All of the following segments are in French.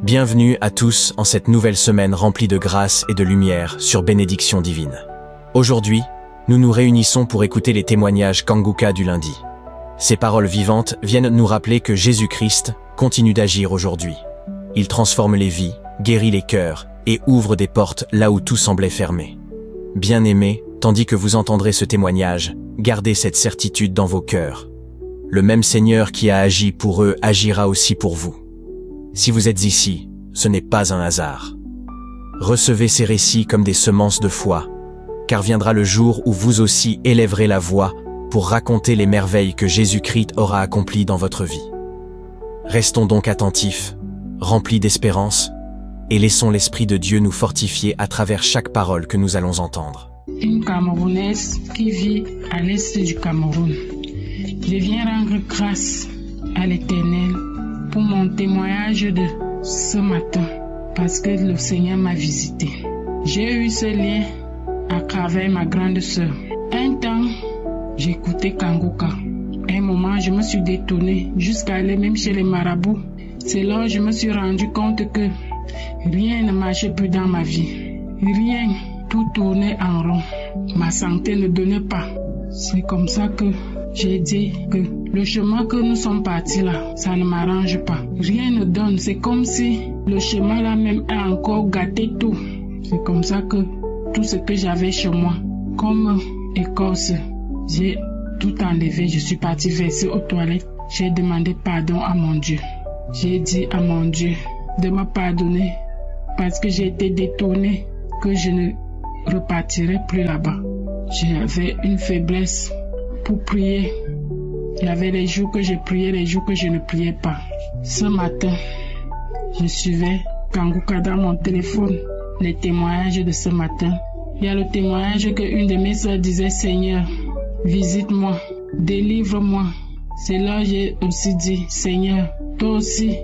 Bienvenue à tous en cette nouvelle semaine remplie de grâce et de lumière sur Bénédiction divine. Aujourd'hui, nous nous réunissons pour écouter les témoignages Kanguka du lundi. Ces paroles vivantes viennent nous rappeler que Jésus-Christ continue d'agir aujourd'hui. Il transforme les vies, guérit les cœurs et ouvre des portes là où tout semblait fermé. Bien-aimés, tandis que vous entendrez ce témoignage, gardez cette certitude dans vos cœurs. Le même Seigneur qui a agi pour eux agira aussi pour vous. Si vous êtes ici, ce n'est pas un hasard. Recevez ces récits comme des semences de foi, car viendra le jour où vous aussi élèverez la voix pour raconter les merveilles que Jésus-Christ aura accomplies dans votre vie. Restons donc attentifs, remplis d'espérance, et laissons l'Esprit de Dieu nous fortifier à travers chaque parole que nous allons entendre. Une Camerounaise qui vit à l'est du Cameroun. Je viens rendre grâce à l'Éternel pour mon témoignage de ce matin, parce que le Seigneur m'a visité. J'ai eu ce lien à travers ma grande sœur. Un temps, j'écoutais Kanguka. Un moment, je me suis détournée jusqu'à aller même chez les marabouts. C'est là que je me suis rendu compte que rien ne marchait plus dans ma vie. Rien, tout tournait en rond. Ma santé ne donnait pas. C'est comme ça que j'ai dit que le chemin que nous sommes partis là, ça ne m'arrange pas. Rien ne donne. C'est comme si le chemin là même a encore gâté tout. C'est comme ça que tout ce que j'avais chez moi, comme écorce, j'ai tout enlevé. Je suis partie verser aux toilettes. J'ai demandé pardon à mon Dieu. J'ai dit à mon Dieu de me pardonner parce que j'ai été détournée, que je ne repartirai plus là-bas. J'avais une faiblesse pour prier. Il y avait les jours que je priais, les jours que je ne priais pas. Ce matin, je suivais Kanguka dans mon téléphone, les témoignages de ce matin. Il y a le témoignage qu'une de mes soeurs disait: Seigneur, visite-moi, délivre-moi. C'est là que j'ai aussi dit: Seigneur, toi aussi,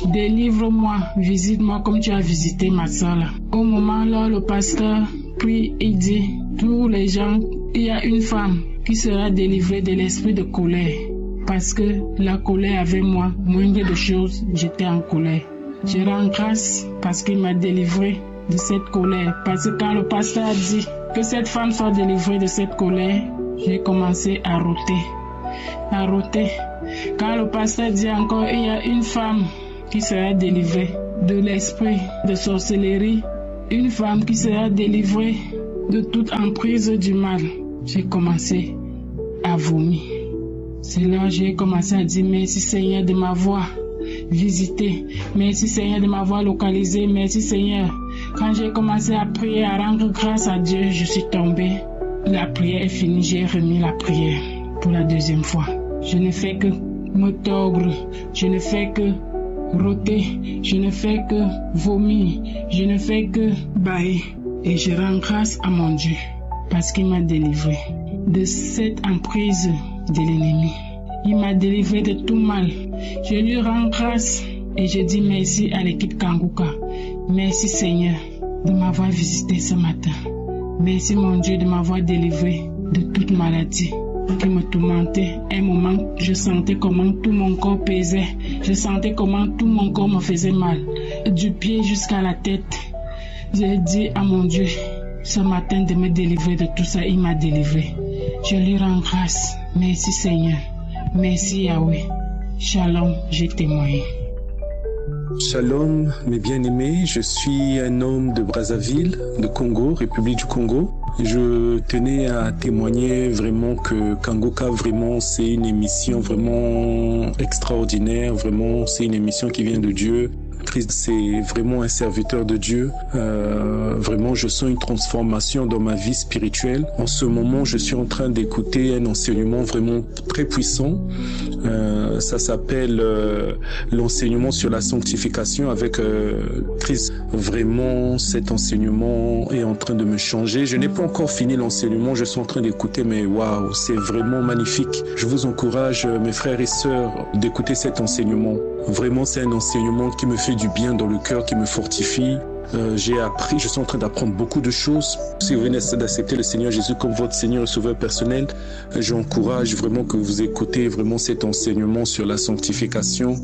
délivre-moi, visite-moi comme tu as visité ma soeur là. Au moment là, le pasteur prie et dit: tous les gens, il y a une femme qui sera délivrée de l'esprit de colère. Parce que la colère avait moi, moindre de choses, j'étais en colère. Je rends grâce parce qu'il m'a délivré de cette colère. Parce que quand le pasteur a dit que cette femme soit délivrée de cette colère, j'ai commencé à rôter. Quand le pasteur dit encore: il y a une femme qui sera délivrée de l'esprit de sorcellerie, une femme qui sera délivrée de toute emprise du mal, j'ai commencé à vomir. C'est là que j'ai commencé à dire: merci Seigneur de m'avoir visité, merci Seigneur de m'avoir localisé, merci Seigneur. Quand j'ai commencé à prier, à rendre grâce à Dieu, je suis tombée. La prière est finie, j'ai remis la prière pour la deuxième fois. Je ne fais que me tordre, je ne fais que rôter, je ne fais que vomir, je ne fais que bâiller. Et je rends grâce à mon Dieu parce qu'il m'a délivré de cette emprise de l'ennemi. Il m'a délivré de tout mal. Je lui rends grâce et je dis merci à l'équipe Kanguka. Merci Seigneur de m'avoir visité ce matin. Merci mon Dieu de m'avoir délivré de toute maladie qui me tourmentait. Un moment, je sentais comment tout mon corps pesait. Je sentais comment tout mon corps me faisait mal. Du pied jusqu'à la tête. J'ai dit à mon Dieu ce matin de me délivrer de tout ça. Il m'a délivré. Je lui rends grâce. Merci Seigneur. Merci Yahweh. Shalom, j'ai témoigné. Shalom, mes bien-aimés. Je suis un homme de Brazzaville, de Congo, République du Congo. Je tenais à témoigner vraiment que Kanguka, vraiment, c'est une émission vraiment extraordinaire. Vraiment, c'est une émission qui vient de Dieu. Christ, c'est vraiment un serviteur de Dieu. Vraiment, je sens une transformation dans ma vie spirituelle. En ce moment, je suis en train d'écouter un enseignement vraiment très puissant. Ça s'appelle l'enseignement sur la sanctification avec Christ. Vraiment, cet enseignement est en train de me changer. Je n'ai pas encore fini l'enseignement, je suis en train d'écouter, mais waouh, c'est vraiment magnifique. Je vous encourage, mes frères et sœurs, d'écouter cet enseignement. Vraiment, c'est un enseignement qui me fait du bien dans le cœur, qui me fortifie. J'ai appris, je suis en train d'apprendre beaucoup de choses. Si vous venez d'accepter le Seigneur Jésus comme votre Seigneur et Sauveur personnel, j'encourage vraiment que vous écoutez vraiment cet enseignement sur la sanctification.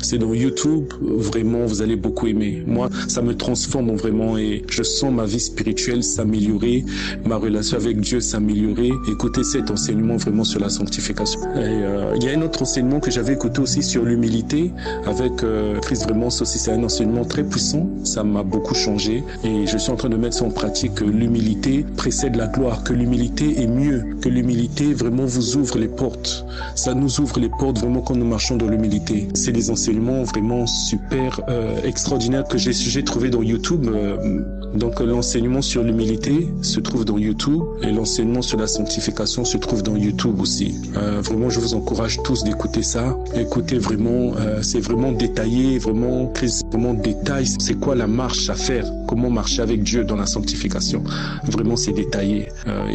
C'est dans YouTube, vraiment, vous allez beaucoup aimer. Moi, ça me transforme vraiment et je sens ma vie spirituelle s'améliorer, ma relation avec Dieu s'améliorer. Écoutez cet enseignement vraiment sur la sanctification. Il y a un autre enseignement que j'avais écouté aussi sur l'humilité avec Christ. Vraiment, ça aussi, c'est un enseignement très puissant. Ça m'a beaucoup changé et je suis en train de mettre ça en pratique, que l'humilité précède la gloire, que l'humilité est mieux, que l'humilité vraiment vous ouvre les portes. Ça nous ouvre les portes vraiment quand nous marchons dans l'humilité. C'est des enseignements vraiment super extraordinaires que j'ai trouvé dans YouTube. Donc l'enseignement sur l'humilité se trouve dans YouTube et l'enseignement sur la sanctification se trouve dans YouTube aussi. Vraiment, je vous encourage tous d'écouter ça. Écoutez vraiment, c'est vraiment détaillé, vraiment détail. C'est quoi la marche à faire? Comment marcher avec Dieu dans la sanctification? Vraiment, c'est détaillé.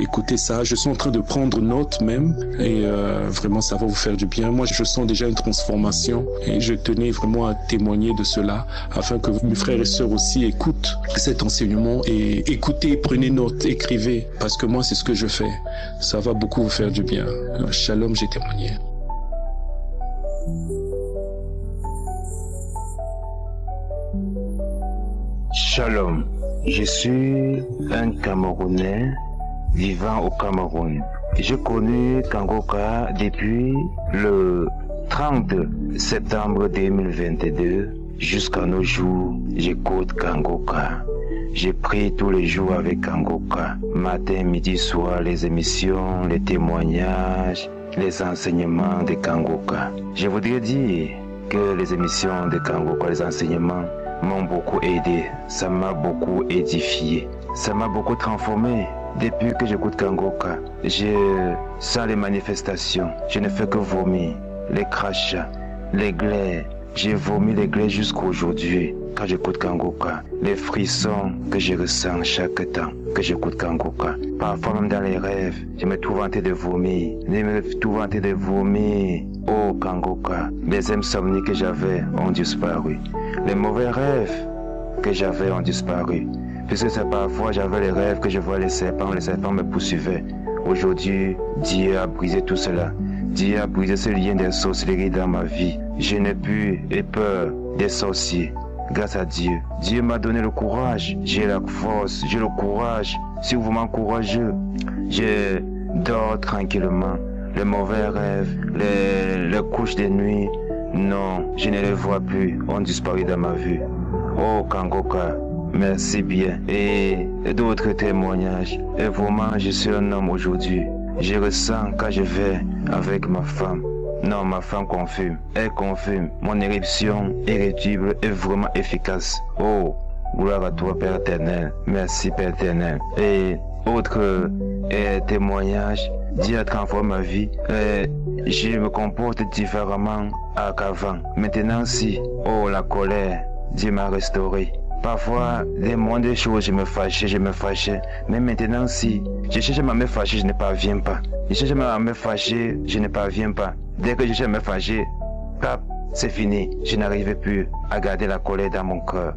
Écoutez ça. Je suis en train de prendre note même et vraiment, ça va vous faire du bien. Moi, je sens déjà une transformation et je tenais vraiment à témoigner de cela afin que mes frères et sœurs aussi écoutent cet enseignement et écoutez, prenez note, écrivez parce que moi, c'est ce que je fais. Ça va beaucoup vous faire du bien. Shalom, j'ai témoigné. Shalom, je suis un Camerounais vivant au Cameroun. Je connais Kangoka depuis le 30 septembre 2022 jusqu'à nos jours. J'écoute Kangoka. Je prie tous les jours avec Kangoka. Matin, midi, soir, les émissions, les témoignages, les enseignements de Kangoka. Je voudrais dire que les émissions de Kangoka, les enseignements, m'ont beaucoup aidé, ça m'a beaucoup édifié, ça m'a beaucoup transformé. Depuis que j'écoute Kangoka, je sens les manifestations, je ne fais que vomir, les crachats, les glaives, j'ai vomi les glaives jusqu'à aujourd'hui quand j'écoute Kangoka, les frissons que je ressens chaque temps que j'écoute Kangoka. Parfois même dans les rêves, je me trouve en train de vomir, Oh Kangoka, les insomnies que j'avais ont disparu. Les mauvais rêves que j'avais ont disparu. Puisque c'est parfois j'avais les rêves que je vois les serpents me poursuivaient. Aujourd'hui, Dieu a brisé tout cela. Dieu a brisé ce lien des sorcelleries dans ma vie. Je n'ai plus peur des sorciers. Grâce à Dieu. Dieu m'a donné le courage. J'ai la force, j'ai le courage. Si vous m'encouragez, je dors tranquillement. Les mauvais rêves, les couches de nuit, non, je ne les vois plus, ont disparu dans ma vue. Oh Kangoka, merci bien. Et d'autres témoignages. Et vraiment, je suis un homme aujourd'hui. Je ressens quand je vais avec ma femme. Non, ma femme confirme. Elle confirme. Mon éruption irréductible est vraiment efficace. Oh, gloire à toi, Père éternel. Merci, Père éternel. Et autre témoignage. Dieu a transformé ma vie. Je me comporte différemment qu'avant. Maintenant, si, oh la colère, Dieu m'a restauré. Parfois, des moindres choses, je me fâchais. Mais maintenant, si, je cherche à me fâcher, je ne parviens pas. Je cherche à me fâcher, je ne parviens pas. Dès que je cherche à me fâcher, pap, c'est fini. Je n'arrive plus à garder la colère dans mon cœur.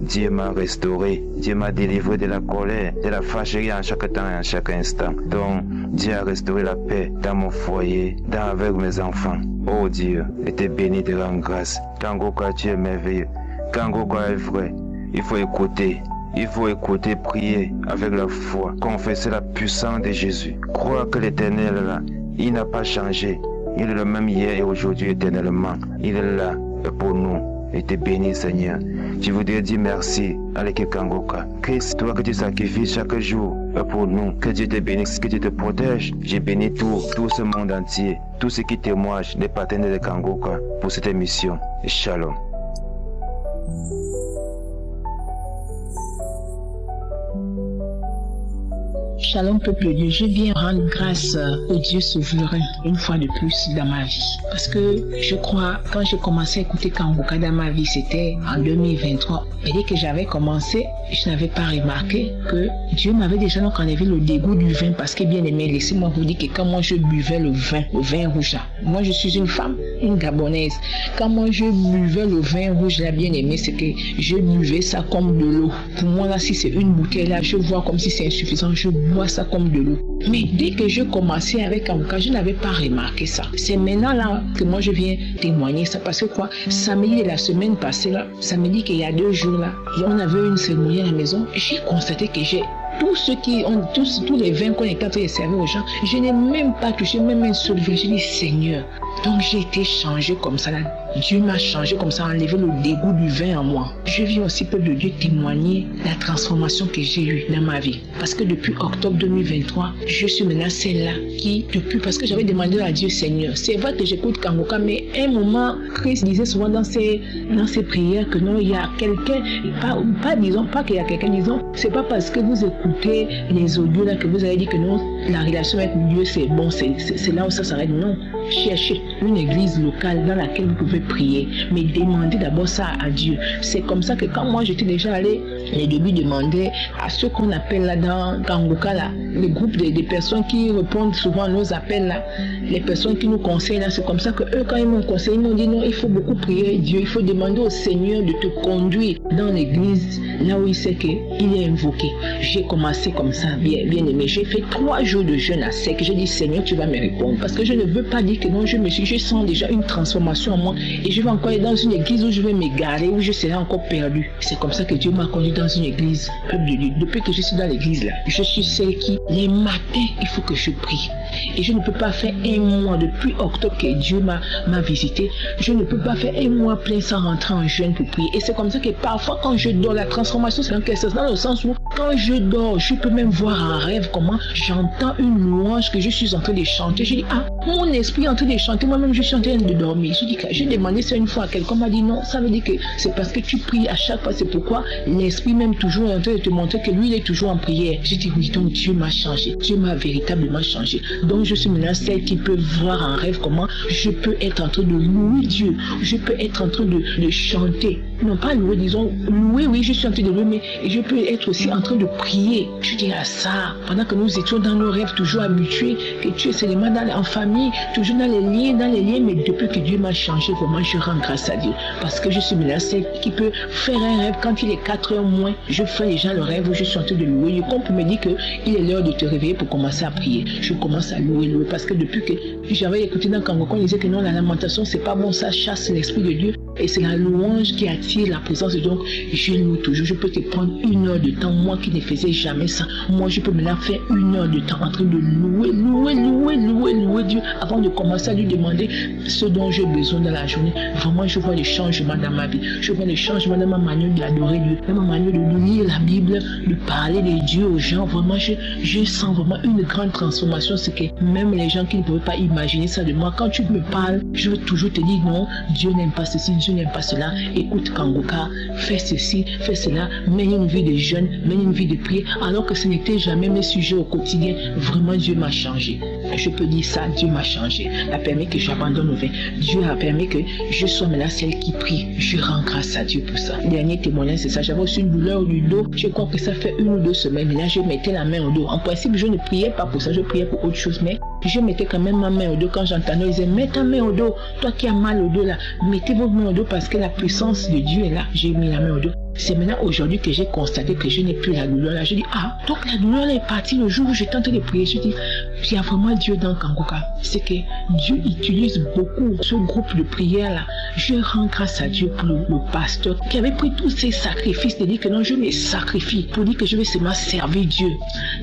Dieu m'a restauré, Dieu m'a délivré de la colère, de la fâcherie en chaque temps et en chaque instant. Donc, Dieu a restauré la paix dans mon foyer, avec mes enfants. Oh Dieu, et t'es béni, te rends grâce. Kangoka, tu es merveilleux. Kangoka est vrai. Il faut écouter, prier avec la foi, confesser la puissance de Jésus. Croire que l'Éternel est là, il n'a pas changé. Il est le même hier et aujourd'hui éternellement. Il est là pour nous. Et t'es béni, Seigneur. Je voudrais dire merci à l'équipe Kangoka. Christ, toi que tu sacrifies chaque jour pour nous. Que Dieu te bénisse, que Dieu te protège. J'ai béni tout ce monde entier. Tous ceux qui témoignent, les partenaires de Kangoka pour cette émission. Et shalom. Shalom peuple de Dieu, je viens rendre grâce au Dieu souverain une fois de plus dans ma vie. Parce que je crois, quand j'ai commencé à écouter Kanguka dans ma vie, c'était en 2023. Et dès que j'avais commencé, je n'avais pas remarqué que Dieu m'avait déjà donc enlevé le dégoût du vin. Parce que bien aimé, laissez-moi vous dire que quand moi je buvais le vin rouge là, moi je suis une femme, une Gabonaise. Quand moi je buvais le vin rouge là, bien aimé, c'est que je buvais ça comme de l'eau. Pour moi là, si c'est une bouteille là, je vois comme si c'est insuffisant, je bois ça comme de l'eau. Mais dès que je commençais avec Kanguka, je n'avais pas remarqué ça. C'est maintenant là que moi je viens témoigner ça. Parce que quoi, samedi de la semaine passée là, samedi qu'il y a 2 jours là, on avait une cérémonie à la maison. J'ai constaté que tous les vins qu'on était en train de servir aux gens, je n'ai même pas touché, même un seul vin. J'ai dit Seigneur. Donc j'ai été changé comme ça là. Dieu m'a changé comme ça, enlevé le dégoût du vin en moi. Je viens aussi, peuple de Dieu, témoigner la transformation que j'ai eue dans ma vie. Parce que depuis octobre 2023, je suis maintenant celle-là qui, parce que j'avais demandé à Dieu, Seigneur, c'est vrai que j'écoute Kanguka, mais à un moment, Christ disait souvent dans ses prières que non, il y a quelqu'un, pas qu'il y a quelqu'un, disons, c'est pas parce que vous écoutez les audios là que vous avez dit que non, la relation avec Dieu c'est bon, c'est là où ça s'arrête. Non, cherchez une église locale dans laquelle vous pouvez prier, mais demandez d'abord ça à Dieu. C'est comme ça que quand moi j'étais déjà allé, les débuts demandaient à ceux qu'on appelle là dans Kanguka là, le groupe des personnes qui répondent souvent à nos appels là, les personnes qui nous conseillent là, c'est comme ça que eux quand ils m'ont conseillé, ils m'ont dit non, il faut beaucoup prier Dieu, il faut demander au Seigneur de te conduire dans l'église là où il sait qu'il est invoqué. J'ai commencé comme ça, bien aimé, j'ai fait 3 jours de jeûne à sec. J'ai dit Seigneur, tu vas me répondre, parce que je ne veux pas dire que non, je sens déjà une transformation en moi et je vais encore aller dans une église où je vais m'égarer, où je serai encore perdu. C'est comme ça que Dieu m'a conduit dans une église, peuple de Dieu. Depuis que je suis dans l'église là, je suis celle qui, les matins, il faut que je prie. Et je ne peux pas faire un mois, depuis octobre que Dieu m'a visité, je ne peux pas faire un mois plein sans rentrer en jeûne pour prier. Et c'est comme ça que parfois quand je dors, la transformation c'est dans le sens où quand je dors, je peux même voir en rêve comment j'entends une louange que je suis en train de chanter. Je dis mon esprit est en train de chanter, moi-même je suis en train de dormir. Je dis que j'ai demandé ça une fois à quelqu'un, m'a dit non, ça veut dire que c'est parce que tu pries à chaque fois, c'est pourquoi l'esprit même toujours est en train de te montrer que lui il est toujours en prière. Je dis oui, donc Dieu m'a changé, Dieu m'a véritablement changé. Donc je suis maintenant celle qui peut voir en rêve comment je peux être en train de louer Dieu, je peux être en train de chanter. Non pas louer, disons louer, oui je suis en train de louer, mais je peux être aussi en train de prier. Je dis à ça, pendant que nous étions dans nos rêves toujours habitués, que Dieu c'est seulement en famille, toujours dans les liens, mais depuis que Dieu m'a changé, vraiment je rends grâce à Dieu. Parce que je suis maintenant celle qui peut faire un rêve quand il est 4 heures moins, je fais déjà le rêve où je suis en train de louer. Le compte me dit qu'il est l'heure de te réveiller pour commencer à prier. Je commence à louer, parce que depuis que j'avais écouté dans Kanguka, on disait que non, la lamentation c'est pas bon, ça chasse l'esprit de Dieu et c'est la louange qui attire la présence de Dieu. Donc je loue toujours. Je peux te prendre 1 heure de temps, moi qui ne faisais jamais ça, moi je peux maintenant faire 1 heure de temps en train de louer Dieu avant de commencer à lui demander ce dont j'ai besoin dans la journée. Vraiment je vois les changements dans ma vie, je vois les changements dans ma manière d'adorer Dieu, dans ma manière de lire la Bible, de parler de Dieu aux gens. Vraiment je sens vraiment une grande transformation. C'est que même les gens qui ne pouvaient pas imaginer ça de moi, quand tu me parles, je veux toujours te dire non, Dieu n'aime pas ceci, Dieu n'aime pas cela, écoute Kanguka, fais ceci, fais cela, mène une vie de jeûne, mène une vie de prière, alors que ce n'était jamais mes sujets au quotidien. Vraiment Dieu m'a changé. Je peux dire ça, Dieu m'a changé, a permis que j'abandonne le vin, Dieu a permis que je sois maintenant celle qui prie. Je rends grâce à Dieu pour ça. Dernier témoignage c'est ça, j'avais reçu une douleur du dos, je crois que ça fait 1 ou 2 semaines, mais là je mettais la main au dos. En principe je ne priais pas pour ça, je priais pour autre chose, mais je mettais quand même ma main au dos. Quand j'entendais, ils disaient mets ta main au dos, toi qui as mal au dos là, mettez votre main au dos parce que la puissance de Dieu est là. J'ai mis la main au dos. C'est maintenant aujourd'hui que j'ai constaté que je n'ai plus la douleur là. Je dis donc la douleur est partie le jour où j'étais en train de prier. Je dis il y a vraiment Dieu dans Kanguka. C'est que Dieu utilise beaucoup ce groupe de prière là. Je rends grâce à Dieu pour le pasteur qui avait pris tous ces sacrifices de dire que non, je me sacrifie pour dire que je vais seulement servir Dieu.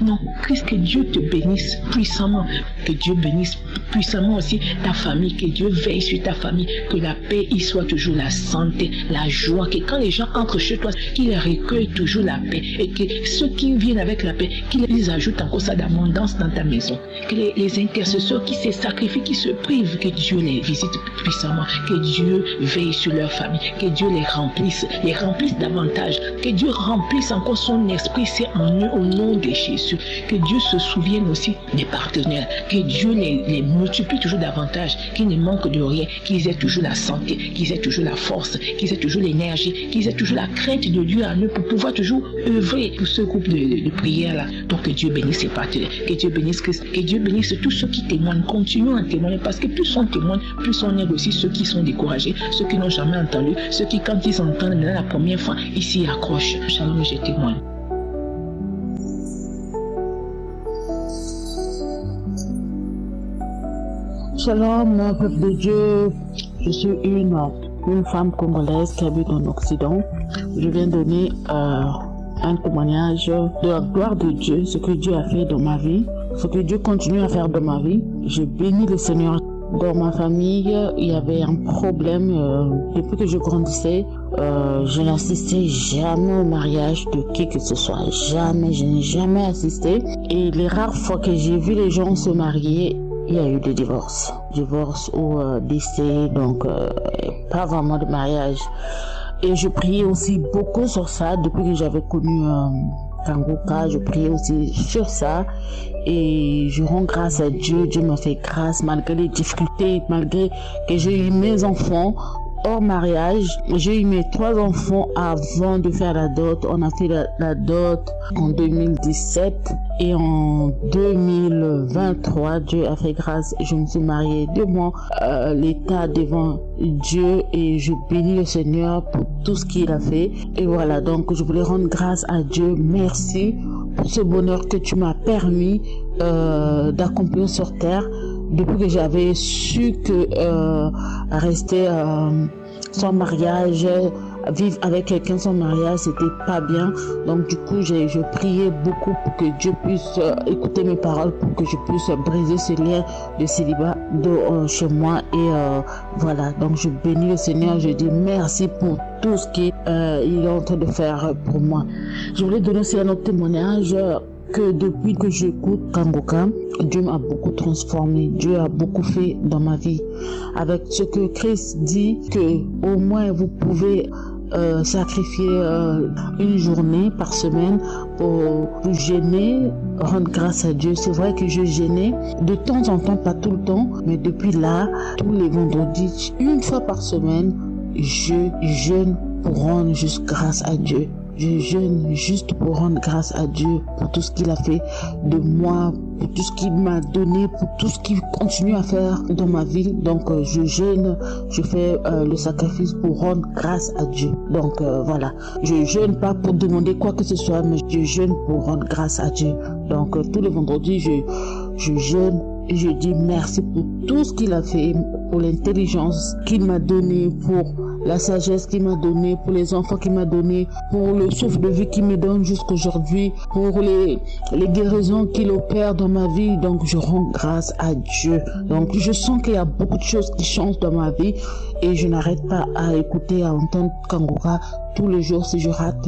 Non, Christ, que Dieu te bénisse puissamment, que Dieu bénisse puissamment aussi ta famille, que Dieu veille sur ta famille, que la paix y soit toujours, la santé, la joie, que quand les gens entrent chez toi, qu'ils recueillent toujours la paix et que ceux qui viennent avec la paix, qu'ils ajoutent encore ça d'abondance dans ta maison. que les intercesseurs qui se sacrifient, qui se privent, que Dieu les visite puissamment, que Dieu veille sur leur famille, que Dieu les remplisse davantage, que Dieu remplisse encore son esprit, c'est en eux au nom de Jésus, que Dieu se souvienne aussi des partenaires, que Dieu les multiplie toujours davantage, qu'ils ne manquent de rien, qu'ils aient toujours la santé, qu'ils aient toujours la force, qu'ils aient toujours l'énergie, qu'ils aient toujours la crainte de Dieu en eux pour pouvoir toujours œuvrer pour ce groupe de prière là. Donc que Dieu bénisse ses partenaires, que Dieu bénisse Christ, que Dieu bénisse tous ceux qui témoignent. Continuons à témoigner parce que plus on témoigne, plus on aide aussi ceux qui sont découragés, ceux qui n'ont jamais entendu, ceux qui quand ils entendent la première fois, ils s'y accrochent. Shalom, je témoigne. Shalom, peuple de Dieu. Je suis une femme congolaise qui habite en Occident. Je viens donner un témoignage de la gloire de Dieu, ce que Dieu a fait dans ma vie, ce que Dieu continue à faire dans ma vie. Je bénis le Seigneur. Dans ma famille, il y avait un problème. Depuis que je grandissais, je n'assistais jamais au mariage de qui que ce soit. Jamais, je n'ai jamais assisté. Et les rares fois que j'ai vu les gens se marier, il y a eu des divorces. Divorce ou décès, donc pas vraiment de mariage. Et je priais aussi beaucoup sur ça depuis que j'avais connu Kangoka. Je priais aussi sur ça. Et je rends grâce à Dieu. Dieu m'a fait grâce malgré les difficultés, malgré que j'ai eu mes enfants hors mariage. J'ai eu mes 3 enfants avant de faire la dot. On a fait la dot en 2017 et en 2023, Dieu a fait grâce. Je me suis mariée 2 mois l'état devant Dieu et je bénis le Seigneur pour tout ce qu'il a fait. Et voilà, donc je voulais rendre grâce à Dieu. Merci pour ce bonheur que tu m'as permis d'accomplir sur terre. Depuis que j'avais su que rester sans mariage, vivre avec quelqu'un sans mariage, c'était pas bien. Donc du coup, je priais beaucoup pour que Dieu puisse écouter mes paroles, pour que je puisse briser ce lien de célibat chez moi. Et voilà, donc je bénis le Seigneur, je dis merci pour tout ce qu'il est en train de faire pour moi. Je voulais donner aussi un autre témoignage. Que depuis que j'écoute Kangoka, Dieu m'a beaucoup transformé, Dieu a beaucoup fait dans ma vie. Avec ce que Christ dit, que au moins vous pouvez sacrifier une journée par semaine pour jeûner, rendre grâce à Dieu. C'est vrai que je jeûnais de temps en temps, pas tout le temps, mais depuis là, tous les vendredis, une fois par semaine, je jeûne pour rendre juste grâce à Dieu. Je jeûne juste pour rendre grâce à Dieu pour tout ce qu'il a fait de moi, pour tout ce qu'il m'a donné, pour tout ce qu'il continue à faire dans ma vie. Donc je jeûne, je fais le sacrifice pour rendre grâce à Dieu. Donc voilà, je jeûne pas pour demander quoi que ce soit, mais je jeûne pour rendre grâce à Dieu. Donc tous les vendredis, je jeûne. Et je dis merci pour tout ce qu'il a fait, pour l'intelligence qu'il m'a donnée, pour la sagesse qu'il m'a donnée, pour les enfants qu'il m'a donnés, pour le souffle de vie qu'il me donne jusqu'aujourd'hui, pour les guérisons qu'il opère dans ma vie. Donc je rends grâce à Dieu. Donc je sens qu'il y a beaucoup de choses qui changent dans ma vie et je n'arrête pas à écouter, à entendre Kangoka tous les jours. Si je rate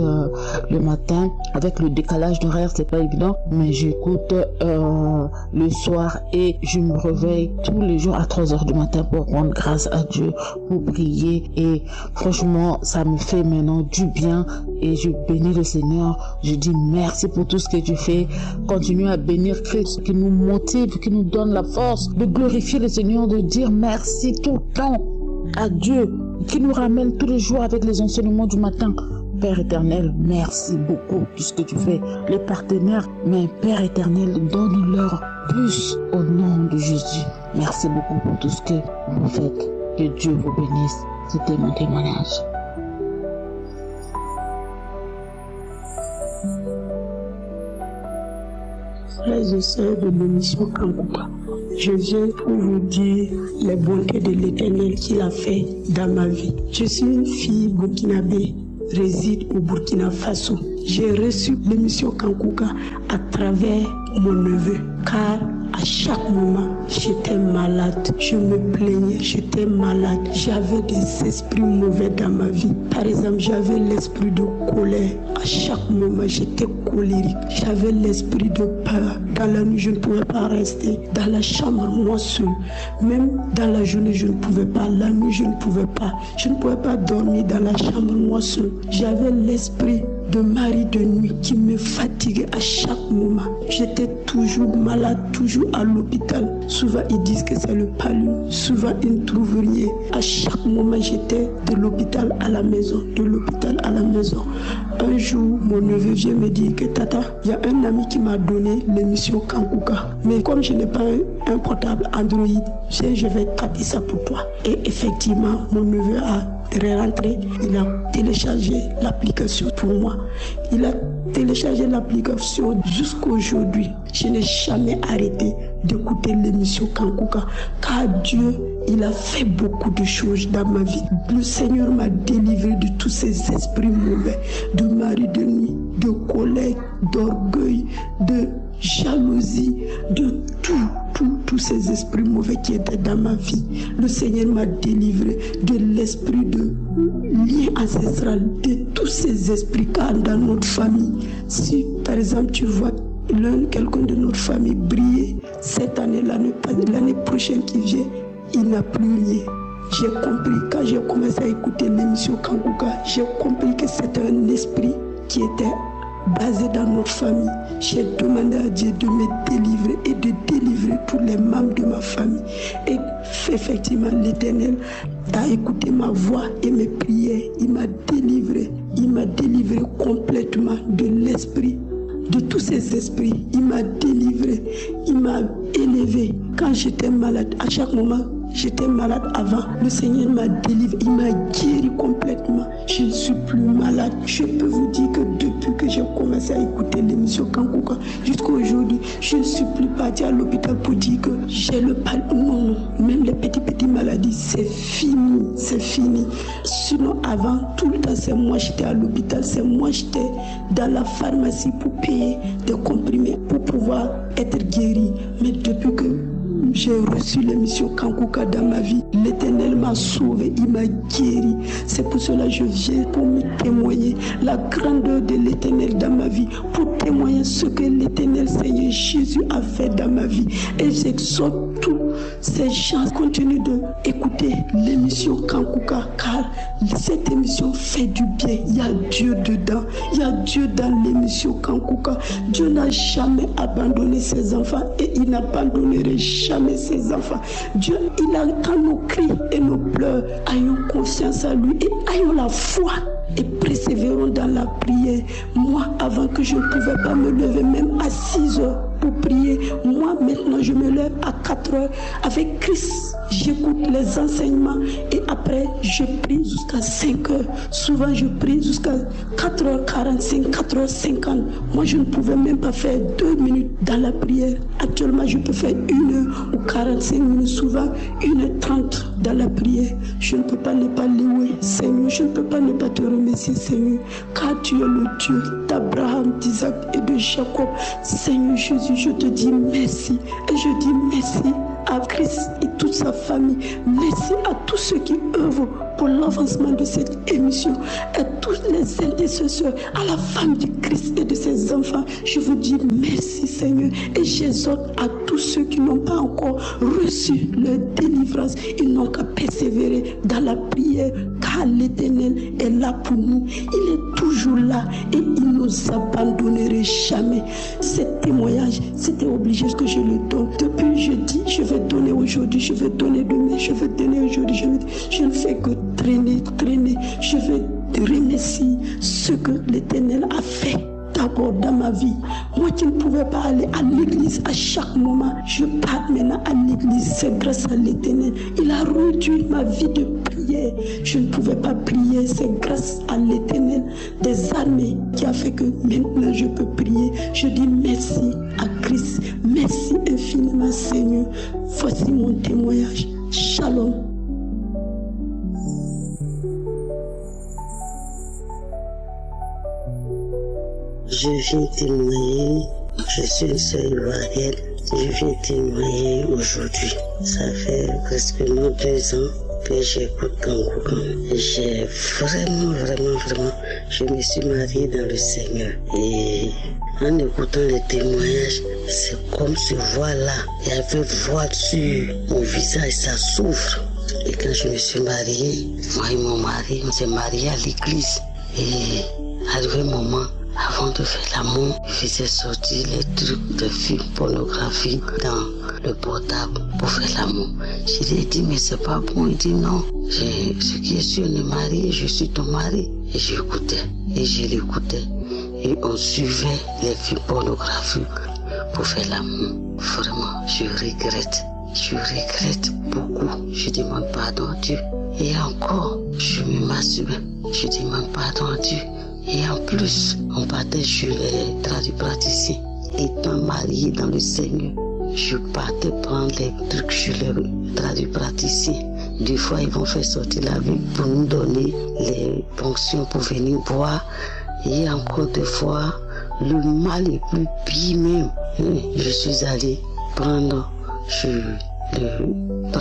le matin, avec le décalage d'horaire, c'est pas évident, mais j'écoute le soir et je me réveille tous les jours à 3h du matin pour rendre grâce à Dieu, pour prier. Et franchement, ça me fait maintenant du bien et je bénis le Seigneur. Je dis merci pour tout ce que tu fais. Continue à bénir Christ qui nous motive, qui nous donne la force de glorifier le Seigneur, de dire merci tout le temps à Dieu, qui nous ramène tous les jours avec les enseignements du matin. Père éternel, merci beaucoup pour ce que tu fais. Les partenaires, mais Père éternel, donne-leur plus au nom de Jésus. Merci beaucoup pour tout ce que vous faites. Que Dieu vous bénisse. C'était mon témoignage. Frères et sœurs de l'émission Kangoka, je viens pour vous dire les bontés de l'Éternel qu'il a fait dans ma vie. Je suis une fille burkinabé, réside au Burkina Faso. J'ai reçu l'émission Kangoka à travers mon neveu, car À chaque moment, j'étais malade. Je me plaignais, j'étais malade. J'avais des esprits mauvais dans ma vie. Par exemple, j'avais l'esprit de colère. À chaque moment, j'étais colérique. J'avais l'esprit de peur. Dans la nuit, je ne pouvais pas rester dans la chambre, moi seul. Même dans la journée, je ne pouvais pas. La nuit, je ne pouvais pas. Je ne pouvais pas dormir dans la chambre, moi seul. J'avais l'esprit de mari de nuit qui me fatiguait à chaque moment. J'étais toujours malade, toujours à l'hôpital. Souvent, ils disent que c'est le palu. Souvent, ils ne trouvent rien. À chaque moment, j'étais de l'hôpital à la maison, de l'hôpital à la maison. Un jour, mon neveu vient me dire que Tata, il y a un ami qui m'a donné l'émission Kankuka. Mais comme je n'ai pas un portable Android, je vais taper ça pour toi. Et effectivement, mon neveu a rentré, il a téléchargé l'application pour moi. Il a téléchargé l'application jusqu'aujourd'hui. Je n'ai jamais arrêté d'écouter l'émission Kankuka, car Dieu, il a fait beaucoup de choses dans ma vie. Le Seigneur m'a délivré de tous ces esprits mauvais, de mari de nuit, de colère, d'orgueil, de jalousie, de tous ces esprits mauvais qui étaient dans ma vie. Le Seigneur m'a délivré de l'esprit de lien ancestral, de tous ces esprits, car dans notre famille, si par exemple tu vois quelqu'un de notre famille briller, cette année, l'année prochaine qui vient, il n'a plus rien. J'ai compris, quand j'ai commencé à écouter l'émission Kankuka, j'ai compris que c'était un esprit qui était basé dans notre famille. J'ai demandé à Dieu de me délivrer et de délivrer tous les membres de ma famille. Et effectivement, l'Éternel a écouté ma voix et mes prières. Il m'a délivré complètement de l'esprit, de tous ces esprits. Il m'a délivré, il m'a élevé. Quand j'étais malade, à chaque moment, j'étais malade avant. Le Seigneur m'a délivré, il m'a guéri complètement. Je ne suis plus malade. Je peux vous dire que depuis que j'ai commencé à écouter l'émission Kankuka jusqu'à aujourd'hui, je ne suis plus partie à l'hôpital pour dire que j'ai le palud. Non, même les petites maladies, c'est fini, c'est fini. Sinon, avant, tout le temps, c'est moi j'étais à l'hôpital, c'est moi j'étais dans la pharmacie pour payer des comprimés pour pouvoir être guéri. Mais depuis que j'ai reçu l'émission Kankuka dans ma vie, l'Éternel m'a sauvé, il m'a guéri. C'est pour cela que je viens pour me témoigner la grandeur de l'Éternel dans ma vie, pour témoigner ce que l'Éternel Seigneur Jésus a fait dans ma vie. Et j'exhorte tous ces gens à continuer d'écouter l'émission Kankuka, car cette émission fait du bien. Il y a Dieu dedans, il y a Dieu dans l'émission Kankuka. Dieu n'a jamais abandonné ses enfants et il n'abandonnera jamais ses enfants. Dieu, il entend nos cris et nos pleurs. Ayons confiance à lui et ayons la foi et persévérons dans la prière. Moi, avant que je ne pouvais pas me lever même à 6 heures pour prier, moi maintenant je me lève à 4 heures avec Christ. J'écoute les enseignements et après je prie jusqu'à 5 heures. Souvent je prie jusqu'à 4h45, 4h50. Moi je ne pouvais même pas faire 2 minutes dans la prière. Actuellement je peux faire 1 heure ou 45 minutes, souvent 1h30 dans la prière. Je ne peux pas ne pas louer Seigneur, je ne peux pas ne pas te remercier Seigneur, car tu es le Dieu d'Abraham, d'Isaac et de Jacob. Seigneur Jésus, je te dis merci et je dis merci à Christ et toute sa famille. Merci à tous ceux qui œuvrent pour l'avancement de cette émission, et tous les intercesseurs, à la femme du Christ et de ses enfants. Je vous dis merci Seigneur, et j'exhorte à tous ceux qui n'ont pas encore reçu leur délivrance, ils n'ont qu'à persévérer dans la prière, car l'Éternel est là pour nous. Il est toujours là et il ne nous abandonnerait jamais. Ce témoignage, c'était obligé que je le donne. Depuis je dis, je vais donner aujourd'hui, je vais donner demain, je vais donner aujourd'hui, je ne fais que traîner. Je vais remercier ce que l'Éternel a fait d'abord dans ma vie. Moi qui ne pouvais pas aller à l'église à chaque moment, je pars maintenant à l'église. C'est grâce à l'Éternel. Il a réduit ma vie de prière. Je ne pouvais pas prier. C'est grâce à l'Éternel des armées qui a fait que maintenant je peux prier. Je dis merci à Christ. Merci infiniment Seigneur. Voici mon témoignage. Shalom. Je viens témoigner, je suis une sœur ivoirienne Je viens témoigner aujourd'hui. Ça fait presque 2 ans que j'écoute Kangouka. J'ai vraiment, je me suis mariée dans le Seigneur. Et en écoutant les témoignages, c'est comme ce voile-là. Il y avait voile sur mon visage, ça s'ouvre. Et quand je me suis mariée, moi et mon mari, on s'est mariés à l'église. Et arrivé le moment, avant de faire l'amour, il faisait sortir les trucs de films pornographiques dans le portable pour faire l'amour. Je lui ai dit, mais c'est pas bon. Il dit, non, ce qui est sur le mari, je suis ton mari. Et j'écoutais, et je l'écoutais. Et on suivait les films pornographiques pour faire l'amour. Vraiment, je regrette beaucoup. Je demande pardon à Dieu. Et encore, je me masturbe. Je demande pardon à Dieu. Et en plus, on partait chez les tradipraticiens. Étant marié dans le Seigneur, je partais prendre les trucs chez les tradipraticiens. Des fois, ils vont faire sortir la vie pour nous donner les ponctions pour venir boire. Et encore des fois, le mal est plus pire même. Je suis allé prendre chez le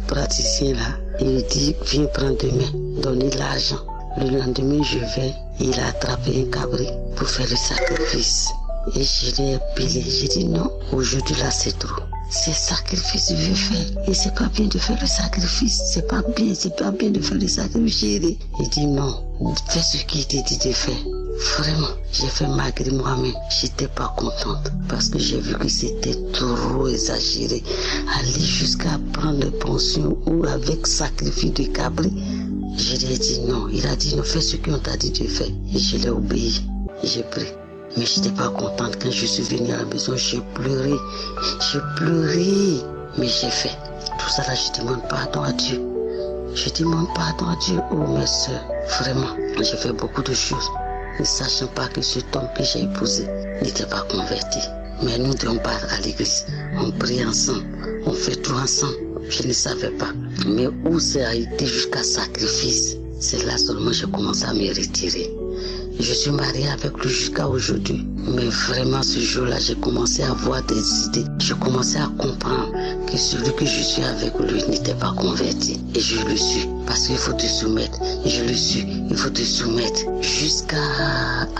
praticien là. Il dit, viens prendre demain, donner l'argent. Le lendemain, je vais, il a attrapé un cabri pour faire le sacrifice. Et je l'ai appelé, j'ai dit non, aujourd'hui là c'est trop. C'est sacrifice que je veux faire. Et c'est pas bien de faire le sacrifice. C'est pas bien de faire le sacrifice, chérie. Il dit non, fais ce qu'il te dit de faire. Vraiment, j'ai fait malgré moi-même. J'étais pas contente parce que j'ai vu que c'était trop exagéré. Aller jusqu'à prendre une pension ou avec sacrifice de cabri. Je lui ai dit non. Il a dit non, fais ce qu'on t'a dit de faire. Et je l'ai obéi. J'ai pris. Mais je n'étais pas contente quand je suis venue à la maison. J'ai pleuré. Mais j'ai fait. Tout ça là, je demande pardon à Dieu. Je demande pardon à Dieu. Oh mes soeurs, vraiment, j'ai fait beaucoup de choses. Ne sachant pas que cet homme que j'ai épousé n'était pas converti. Mais nous deux on part à l'église. On prie ensemble. On fait tout ensemble. Je ne savais pas. Mais où ça a été jusqu'à sacrifice, c'est là seulement que j'ai commencé à me retirer. Je suis mariée avec lui jusqu'à aujourd'hui. Mais vraiment, ce jour-là, j'ai commencé à avoir des idées. Je commençais à comprendre que celui que je suis avec lui n'était pas converti. Et je le suis. Parce qu'il faut te soumettre. Et je le suis. Il faut te soumettre. Jusqu'à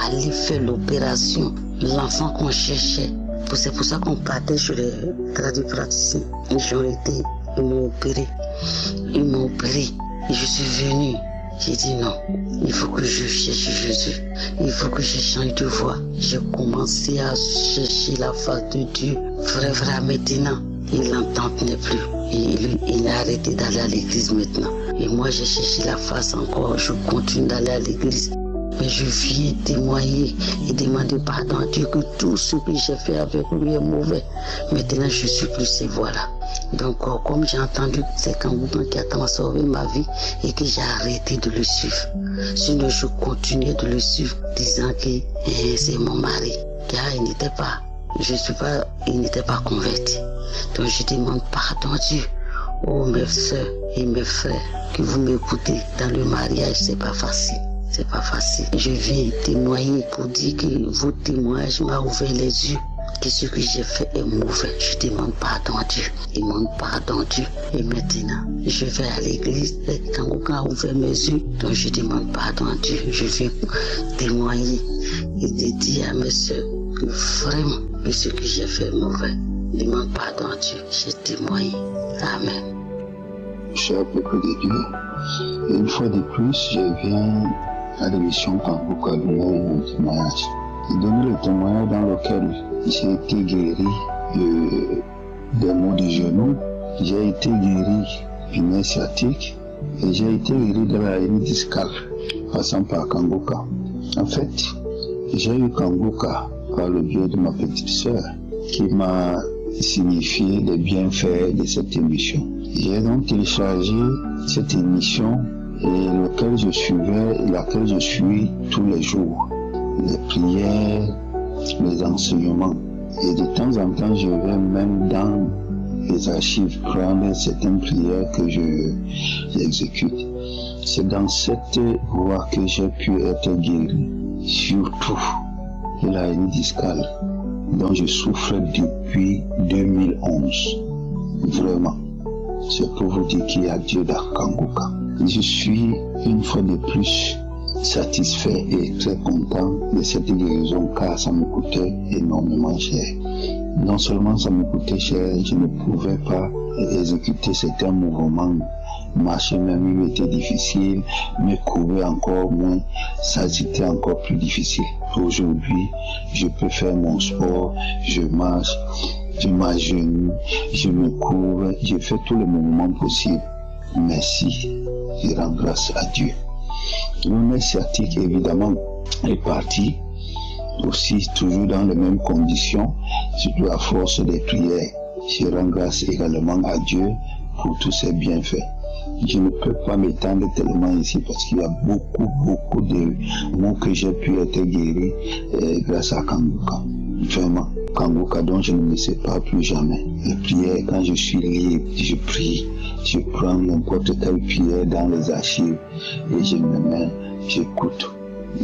aller faire l'opération. L'enfant qu'on cherchait. C'est pour ça qu'on partait chez les tradipraticiens. Ils m'ont opéré. Et je suis venue. J'ai dit non, il faut que je cherche Jésus. Il faut que je change de voie. J'ai commencé à chercher la face de Dieu. Frère, maintenant, il n'entendait plus. Il a arrêté d'aller à l'église maintenant. Et moi, j'ai cherché la face encore. Je continue d'aller à l'église. Mais je viens témoigner et demander pardon à Dieu que tout ce que j'ai fait avec lui est mauvais. Maintenant, je suis plus ces voies-là. Donc, comme j'ai entendu, c'est Kangouka qui a transformé ma vie et que j'ai arrêté de le suivre. Sinon, je continuais de le suivre, disant que c'est mon mari, car il n'était pas converti. Donc, je demande pardon à Dieu. Oh, mes soeurs et mes frères, que vous m'écoutez dans le mariage, c'est pas facile. C'est pas facile. Je viens témoigner pour dire que vos témoignages m'ont ouvert les yeux. Que ce que j'ai fait est mauvais. Je demande pardon à Dieu. Il demande pardon à Dieu. Et maintenant, je vais à l'église. Et Kangouka a ouvert mes yeux. Donc je demande pardon à Dieu. Je viens témoigner et de dire à mes soeurs que vraiment, que ce que j'ai fait est mauvais. Je demande pardon à Dieu. J'ai témoigné. Amen. Cher peuple de Dieu, et une fois de plus, je viens à l'émission Kangouka donner mon témoignage. J'ai donné le témoignage dans lequel j'ai été guéri des maux de genoux, j'ai été guéri d'une sciatique et j'ai été guéri de la hernie discale, passant par Kangouka. En fait, j'ai eu Kangouka par le biais de ma petite sœur qui m'a signifié les bienfaits de cette émission. J'ai donc téléchargé cette émission et laquelle je suivais et laquelle je suis tous les jours. Les prières, les enseignements. Et de temps en temps, je vais même dans les archives prendre certaines prières que j'exécute. C'est dans cette voie que j'ai pu être guéri, surtout de la hernie discale. dont je souffre depuis 2011. Vraiment. C'est pour vous dire qu'il y a Dieu dans Kangoka. Je suis une fois de plus satisfait et très content de cette guérison car ça me coûtait énormément cher. Non seulement ça me coûtait cher, je ne pouvais pas exécuter certains mouvements. Marcher même il était difficile, me courir encore moins, ça c'était encore plus difficile. Aujourd'hui, je peux faire mon sport, je marche, je m'agenouille, je me couvre, je fais tous les mouvements possibles. Merci, je rends grâce à Dieu. Le nerf sciatique évidemment est parti, aussi toujours dans les mêmes conditions, surtout à force des prières. Je rends grâce également à Dieu pour tous ses bienfaits. Je ne peux pas m'étendre tellement ici parce qu'il y a beaucoup de mots que j'ai pu être guéri grâce à Kangoka. Vraiment, Kangoka dont je ne me sépare plus jamais. Les prières, quand je suis libre, je prie. Je prends n'importe quelle prière dans les archives et je me mets, j'écoute.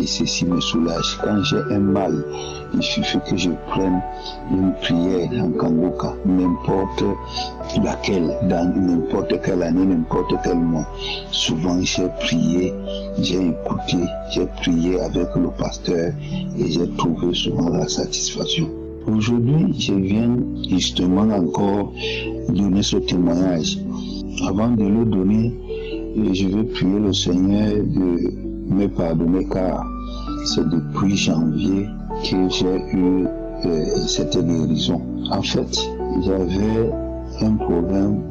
Et ceci me soulage. Quand j'ai un mal, il suffit que je prenne une prière en Kangoka, n'importe laquelle, dans n'importe quelle année, n'importe quel mois. Souvent j'ai prié, j'ai écouté, j'ai prié avec le pasteur et j'ai trouvé souvent la satisfaction. Aujourd'hui, je viens justement encore donner ce témoignage. Avant de le donner, je vais prier le Seigneur de me pardonner car c'est depuis janvier que j'ai eu cette guérison. En fait, j'avais un problème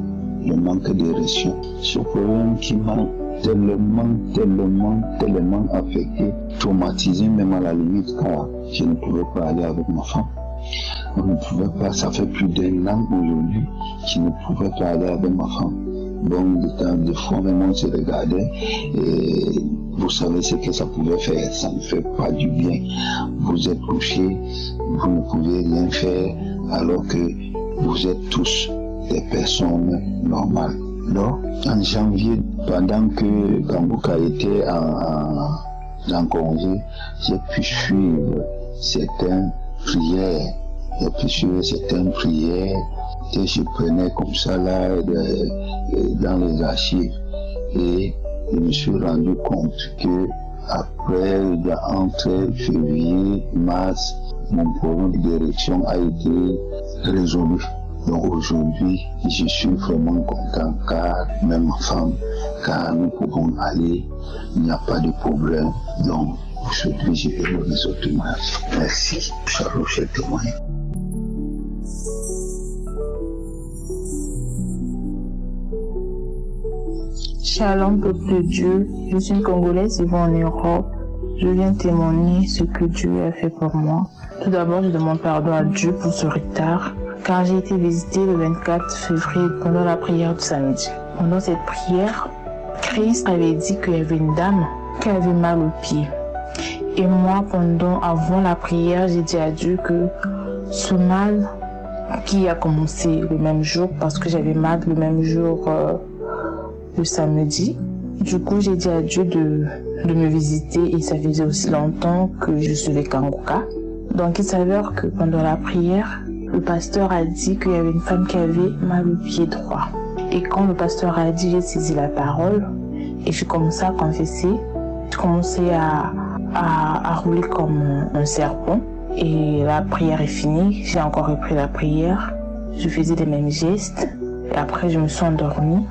de manque d'érection. Ce problème qui m'a tellement affecté, traumatisé même à la limite car je ne pouvais pas aller avec ma femme. On ne pouvait pas, ça fait plus d'1 an aujourd'hui, je ne pouvais pas aller avec ma femme. Bon, des fois même on se regardait et vous savez ce que ça pouvait faire, ça ne fait pas du bien. Vous êtes couché, vous ne pouvez rien faire alors que vous êtes tous des personnes normales. Donc, en janvier, pendant que Kangoka était en congé, j'ai pu suivre certaines prières. Que je prenais comme ça là dans les archives et je me suis rendu compte que après entre février et mars mon problème d'érection a été résolu. Donc aujourd'hui je suis vraiment content car même ma femme, car nous pouvons aller, il n'y a pas de problème. Donc aujourd'hui je vais donner ce témoignage. Merci, Charles, je témoigne. Shalom, peuple de Dieu. Je suis une Congolaise vivant en Europe. Je viens témoigner ce que Dieu a fait pour moi. Tout d'abord, je demande pardon à Dieu pour ce retard, car j'ai été visitée le 24 février pendant la prière du samedi. Pendant cette prière, Christ avait dit qu'il y avait une dame qui avait mal au pied. Et moi, avant la prière, j'ai dit à Dieu que ce mal qui a commencé le même jour, parce que j'avais mal le même jour le samedi. Du coup, j'ai dit à Dieu de me visiter et ça faisait aussi longtemps que je suivais Kangoka. Donc, il s'avère que pendant la prière, le pasteur a dit qu'il y avait une femme qui avait mal au pied droit. Et quand le pasteur a dit, j'ai saisi la parole et j'ai commencé à confesser. J'ai commencé à rouler comme un serpent et la prière est finie. J'ai encore repris la prière. Je faisais les mêmes gestes et après, je me suis endormie.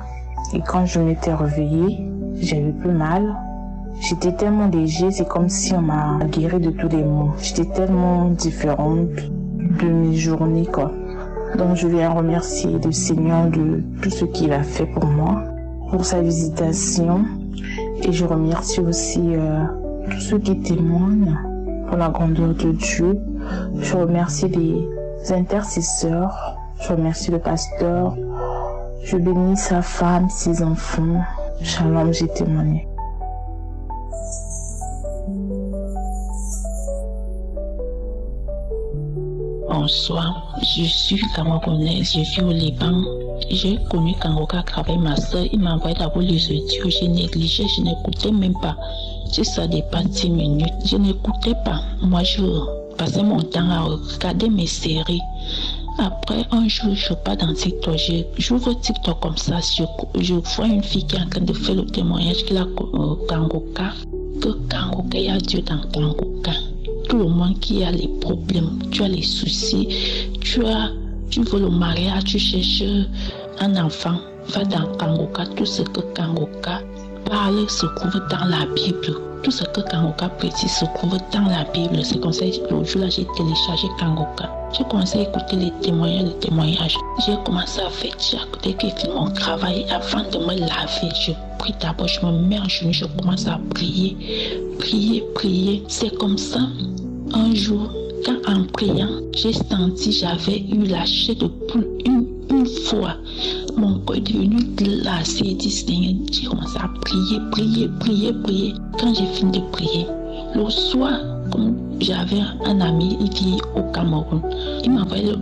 Et quand je m'étais réveillée, j'avais plus mal. J'étais tellement léger, c'est comme si on m'a guéri de tous les maux. J'étais tellement différente de mes journées, quoi. Donc je viens remercier le Seigneur de tout ce qu'il a fait pour moi, pour sa visitation. Et je remercie aussi tous ceux qui témoignent pour la grandeur de Dieu. Je remercie les intercesseurs. Je remercie le pasteur. Je bénis sa femme, ses enfants. Shalom, j'ai témoigné. Bonsoir, je suis camerounaise, je vis au Liban. J'ai connu Kangoka à travers ma soeur. Il m'a envoyé d'abord les audios, j'ai négligé, je n'écoutais même pas. Si ça dépasse 10 minutes, je n'écoutais pas. Moi, je passais mon temps à regarder mes séries. Après, un jour, je pars dans TikTok. J'ouvre TikTok comme ça. Je vois une fille qui est en train de faire le témoignage qu'il a au Kangoka. Que Kangoka, il y a Dieu dans Kangoka. Tout le monde qui a les problèmes, tu as les soucis, tu veux le mariage, tu cherches un enfant, va dans Kangoka. Tout ce que Kangoka parle se trouve dans la Bible. Tout ce que Kangoka précise se trouve dans la Bible. C'est comme ça que le jour là, j'ai téléchargé Kangoka. J'ai commencé à écouter les témoignages. J'ai commencé à faire dès que j'ai fini mon travail, avant de me laver, je prie d'abord, je me mets en genoux, je commence à prier. C'est comme ça, un jour, quand en priant, j'ai senti, j'avais eu la chair de poule une fois. Mon corps est devenu glacé. J'ai dit, Seigneur, j'ai commencé à prier. Quand j'ai fini de prier, le soir, comme j'avais un ami, il vit au Cameroun, il m'a envoyé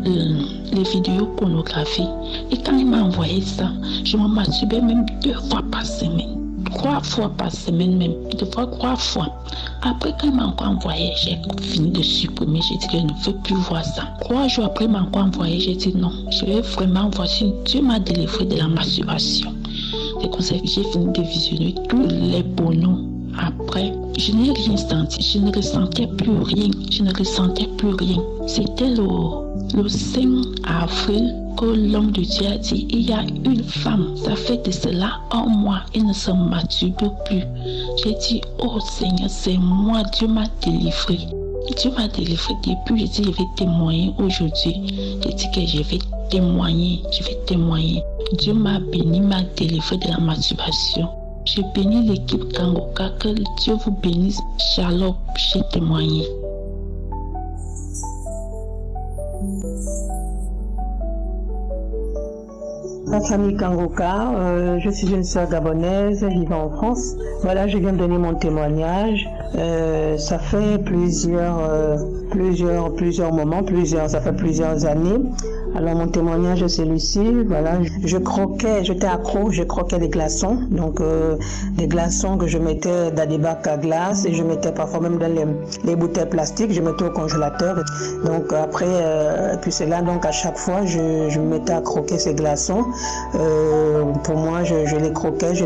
les vidéos pornographiques. Et quand il m'a envoyé ça, je me masturbais même 2 fois par semaine. 3 fois par semaine même, 2 fois, 3 fois. Après, quand il m'a encore envoyé, j'ai fini de supprimer. J'ai dit que je ne veux plus voir ça. 3 jours après, il m'a encore envoyé. J'ai dit non, je vais vraiment voir si Dieu m'a délivré de la masturbation. C'est comme ça que j'ai fini de visionner tous les pornos. Après, je n'ai rien senti. Je ne ressentais plus rien. C'était le 5 avril que l'homme de Dieu a dit, il y a une femme, ça fait de cela 1 mois, elle ne se masturbe plus. J'ai dit, oh Seigneur, c'est moi, Dieu m'a délivré. Depuis, j'ai dit, je vais témoigner aujourd'hui. J'ai dit que je vais témoigner. Dieu m'a béni, m'a délivré de la masturbation. Je bénis l'équipe Kangoka, que Dieu vous bénisse. Shalom, j'ai témoigné. La famille Kangoka, je suis une sœur gabonaise vivant en France. Voilà, je viens de donner mon témoignage. Ça fait plusieurs moments, ça fait plusieurs années. Alors mon témoignage c'est celui-ci, voilà, j'étais accro, je croquais des glaçons, donc des glaçons que je mettais dans des bacs à glace et je mettais parfois même dans les bouteilles plastiques, je mettais au congélateur. Donc après, puis c'est là, donc à chaque fois je me mettais à croquer ces glaçons. Pour moi, je les croquais, je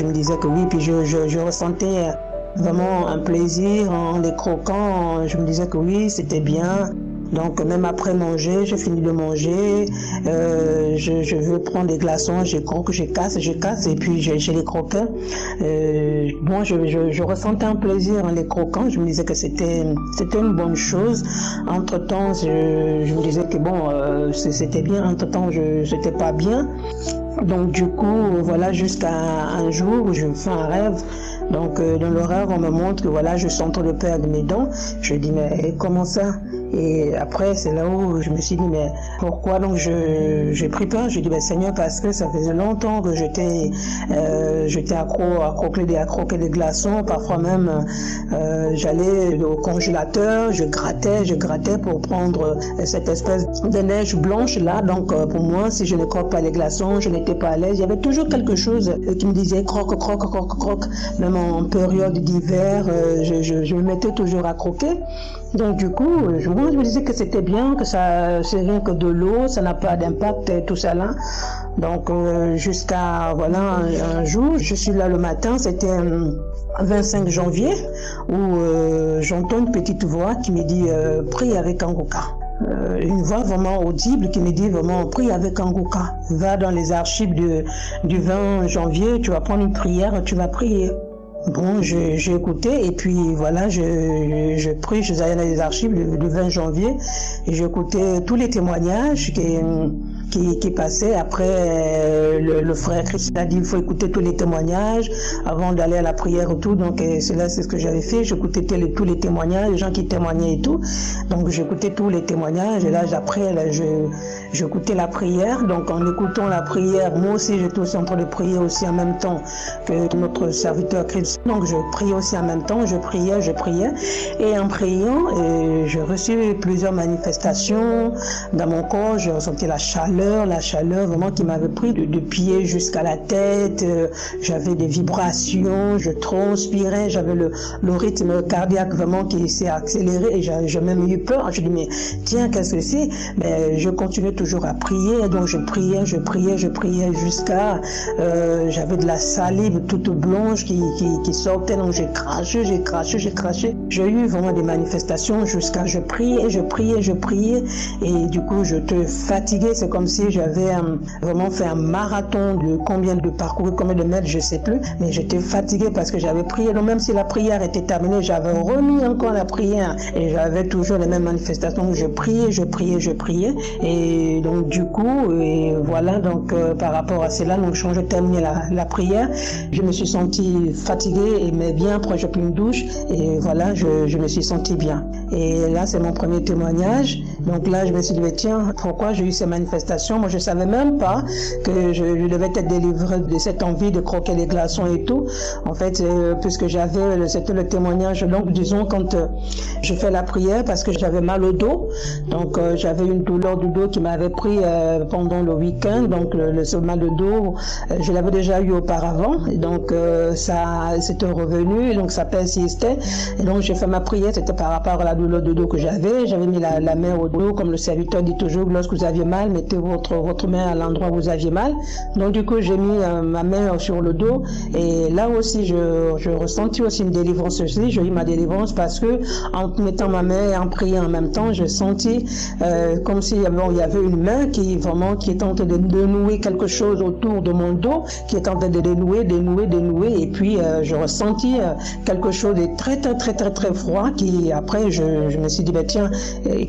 me disais que oui, puis je ressentais vraiment un plaisir en les croquant, je me disais que oui, c'était bien. Donc même après manger, j'ai fini de manger, je veux prendre des glaçons, je croque, je casse et puis je les croquais. Moi je ressentais un plaisir en les croquant, je me disais que c'était une bonne chose. Entre temps je me disais que bon c'était bien, entre temps c'était pas bien. Donc du coup voilà, jusqu'à un jour où je fais un rêve. Donc dans le rêve on me montre que voilà, je suis en train de perdre mes dents. Je dis mais comment ça? Et après c'est là où je me suis dit mais pourquoi? Donc j'ai pris peur, j'ai dit ben Seigneur, parce que ça faisait longtemps que j'étais accro à croquer des glaçons. Parfois même j'allais au congélateur, je grattais pour prendre cette espèce de neige blanche là. Donc pour moi, si je ne croque pas les glaçons, je n'étais pas à l'aise. Il y avait toujours quelque chose qui me disait croque. Même en période d'hiver, je me mettais toujours à croquer. Donc du coup, moi je me disais que c'était bien, que ça c'est rien que de l'eau, ça n'a pas d'impact et tout ça là. Donc jusqu'à voilà un jour, je suis là le matin, c'était 25 janvier, où j'entends une petite voix qui me dit prie avec Kangoka. Une voix vraiment audible qui me dit vraiment prie avec Kangoka. Va dans les archives du 20 janvier, tu vas prendre une prière, tu vas prier. Bon, j'ai écouté et puis voilà, je prie, je suis allé dans les archives le 20 janvier et j'ai écouté tous les témoignages qui passaient. Après, le frère Christ a dit il faut écouter tous les témoignages avant d'aller à la prière et tout. Donc c'est ce que j'avais fait, j'écoutais tous les témoignages, les gens qui témoignaient et tout. Donc j'écoutais tous les témoignages et là après j'écoutais la prière. Donc en écoutant la prière, moi aussi j'étais aussi en train de prier aussi en même temps que notre serviteur Christ. Donc je priais aussi en même temps, je priais. Et en priant, j'ai reçu plusieurs manifestations dans mon corps. J'ai ressenti la chaleur, chaleur vraiment qui m'avait pris de pied jusqu'à la tête. J'avais des vibrations, je transpirais, j'avais le rythme cardiaque vraiment qui s'est accéléré et j'ai même eu peur. Je dis mais tiens, qu'est-ce que c'est? Mais je continuais toujours à prier, donc je priais jusqu'à j'avais de la salive toute blanche qui sortait, donc j'ai craché. J'ai eu vraiment des manifestations jusqu'à je priais et du coup je te fatiguais. C'est comme si j'avais vraiment fait un marathon de combien de mètres, je sais plus, mais j'étais fatiguée parce que j'avais prié. Donc même si la prière était terminée, j'avais remis encore la prière et j'avais toujours les mêmes manifestations. Donc je priais et donc du coup et voilà, donc par rapport à cela, donc quand j'ai terminé la prière, je me suis sentie fatiguée mais bien. Après j'ai pris une douche et voilà, je me suis sentie bien. Et là c'est mon premier témoignage. Donc là je me suis dit mais tiens, pourquoi j'ai eu ces manifestations? Moi je savais même pas que je devais être délivrée de cette envie de croquer les glaçons et tout. En fait, puisque c'était le témoignage, donc disons quand je fais la prière parce que j'avais mal au dos. Donc j'avais une douleur du dos qui m'avait pris pendant le week-end. Donc ce mal de dos, je l'avais déjà eu auparavant. Et donc ça c'était revenu, et donc ça persistait. Et donc j'ai fait ma prière, c'était par rapport à la douleur de dos que j'avais. J'avais mis la main au dos, comme le serviteur dit toujours, lorsque vous aviez mal, mettez votre main à l'endroit où vous aviez mal. Donc du coup j'ai mis ma main sur le dos et là aussi je ressentis aussi une délivrance aussi. J'ai eu ma délivrance parce que en mettant ma main et en priant en même temps, j'ai senti comme s'il y avait une main qui était en train de dénouer quelque chose autour de mon dos, qui était en train de dénouer et puis je ressentis quelque chose de très froid qui après je me suis dit ben tiens,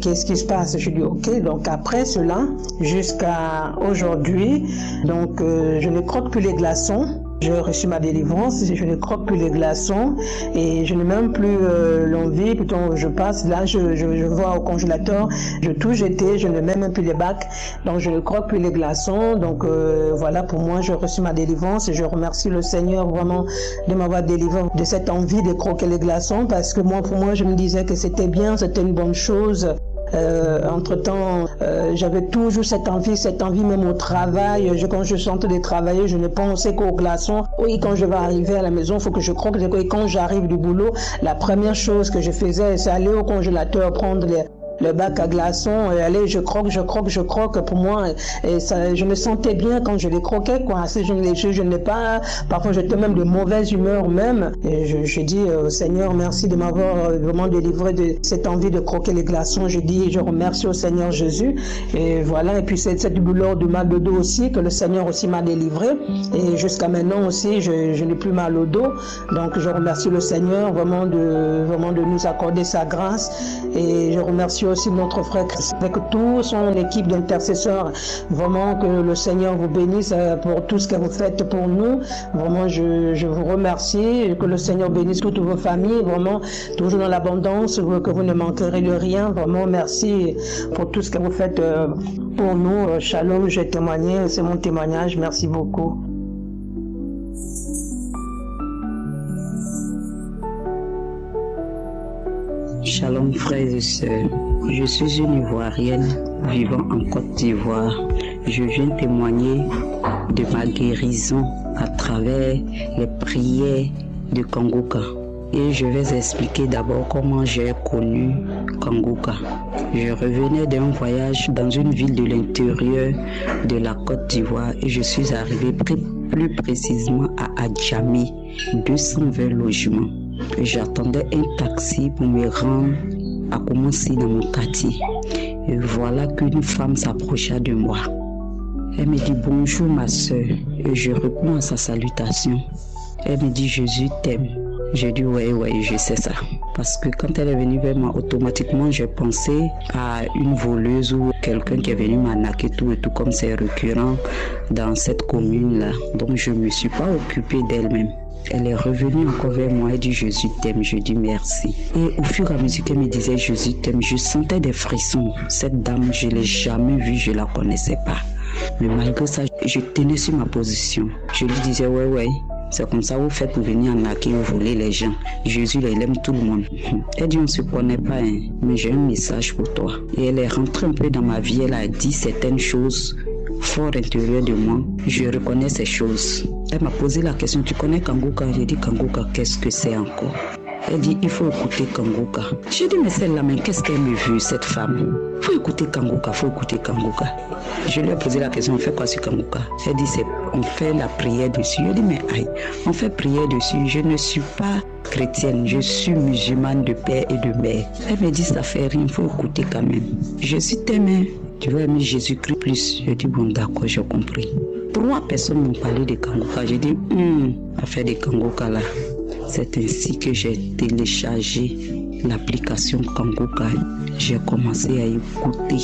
qu'est-ce qui se passe? Je dis ok. Donc après cela jusqu'à aujourd'hui, donc je ne croque plus les glaçons. J'ai reçu ma délivrance, je ne croque plus les glaçons et je n'ai même plus l'envie. Plutôt je passe, là je vois au congélateur, je tout jeté, je ne mets même plus les bacs, donc je ne croque plus les glaçons. Donc voilà, pour moi j'ai reçu ma délivrance et je remercie le Seigneur vraiment de m'avoir délivré de cette envie de croquer les glaçons, parce que pour moi je me disais que c'était bien, c'était une bonne chose. Entre-temps, j'avais toujours cette envie même au travail. Quand je sentais de travailler, je ne pensais qu'aux glaçons. Oui, quand je vais arriver à la maison, il faut que je croque. Et quand j'arrive du boulot, la première chose que je faisais, c'est aller au congélateur prendre le bac à glaçons et aller, je croque. Pour moi, et ça, je me sentais bien quand je les croquais, quoi. Si je n'ai pas, parfois j'étais même de mauvaise humeur même. Et je dis au Seigneur, merci de m'avoir vraiment délivré de cette envie de croquer les glaçons. Je remercie au Seigneur Jésus. Et voilà, et puis cette douleur du mal de dos aussi, que le Seigneur aussi m'a délivré. Et jusqu'à maintenant aussi, je n'ai plus mal au dos. Donc je remercie le Seigneur vraiment de nous accorder sa grâce. Et je remercie aussi notre frère avec toute son équipe d'intercesseurs. Vraiment que le Seigneur vous bénisse pour tout ce que vous faites pour nous. Vraiment, je vous remercie. Que le Seigneur bénisse toutes vos familles. Vraiment, toujours dans l'abondance, que vous ne manquerez de rien. Vraiment, merci pour tout ce que vous faites pour nous. Shalom, j'ai témoigné. C'est mon témoignage. Merci beaucoup. Shalom frères et sœurs, je suis une Ivoirienne vivant en Côte d'Ivoire. Je viens témoigner de ma guérison à travers les prières de Kanguka. Et je vais expliquer d'abord comment j'ai connu Kanguka. Je revenais d'un voyage dans une ville de l'intérieur de la Côte d'Ivoire et je suis arrivé plus précisément à Adjami, 220 logements. J'attendais un taxi pour me rendre à Koumoussi dans mon quartier. Et voilà qu'une femme s'approcha de moi. Elle me dit bonjour ma soeur et je réponds à sa salutation. Elle me dit Jésus t'aime. J'ai dit ouais, je sais ça. Parce que quand elle est venue vers moi, automatiquement j'ai pensé à une voleuse ou quelqu'un qui est venu m'arnaquer tout et tout, comme c'est récurrent dans cette commune-là. Donc je ne me suis pas occupée d'elle-même. Elle est revenue encore vers moi et dit Jésus t'aime, je dis merci. Et au fur et à mesure qu'elle me disait Jésus t'aime, je sentais des frissons. Cette dame, je ne l'ai jamais vue, je ne la connaissais pas. Mais malgré ça, je tenais sur ma position. Je lui disais ouais, c'est comme ça vous faites pour venir arnaquer ou voler les gens. Jésus, il aime tout le monde. Elle dit on ne se connaît pas, mais j'ai un message pour toi. Et elle est rentrée un peu dans ma vie, elle a dit certaines choses fort intérieur de moi, je reconnais ces choses. Elle m'a posé la question, tu connais Kangoka? J'ai dit, Kangoka, qu'est-ce que c'est encore? Elle dit, il faut écouter Kangoka. J'ai dit, mais celle-là, mais qu'est-ce qu'elle me veut, cette femme? Il faut écouter Kangoka, faut écouter Kangoka. Je lui ai posé la question, on fait quoi sur Kangoka? Elle dit, on fait la prière dessus. Je dis, mais aïe, on fait prière dessus. Je ne suis pas chrétienne, je suis musulmane de père et de mère. Elle me dit, ça fait rien, il faut écouter quand même. Je suis t'aimée, tu veux aimer Jésus-Christ plus. Je dis, bon d'accord, j'ai compris. 3 personnes m'ont parlé de Kangoka. J'ai dit, affaire de Kangoka là. C'est ainsi que j'ai téléchargé l'application Kangoka. J'ai commencé à écouter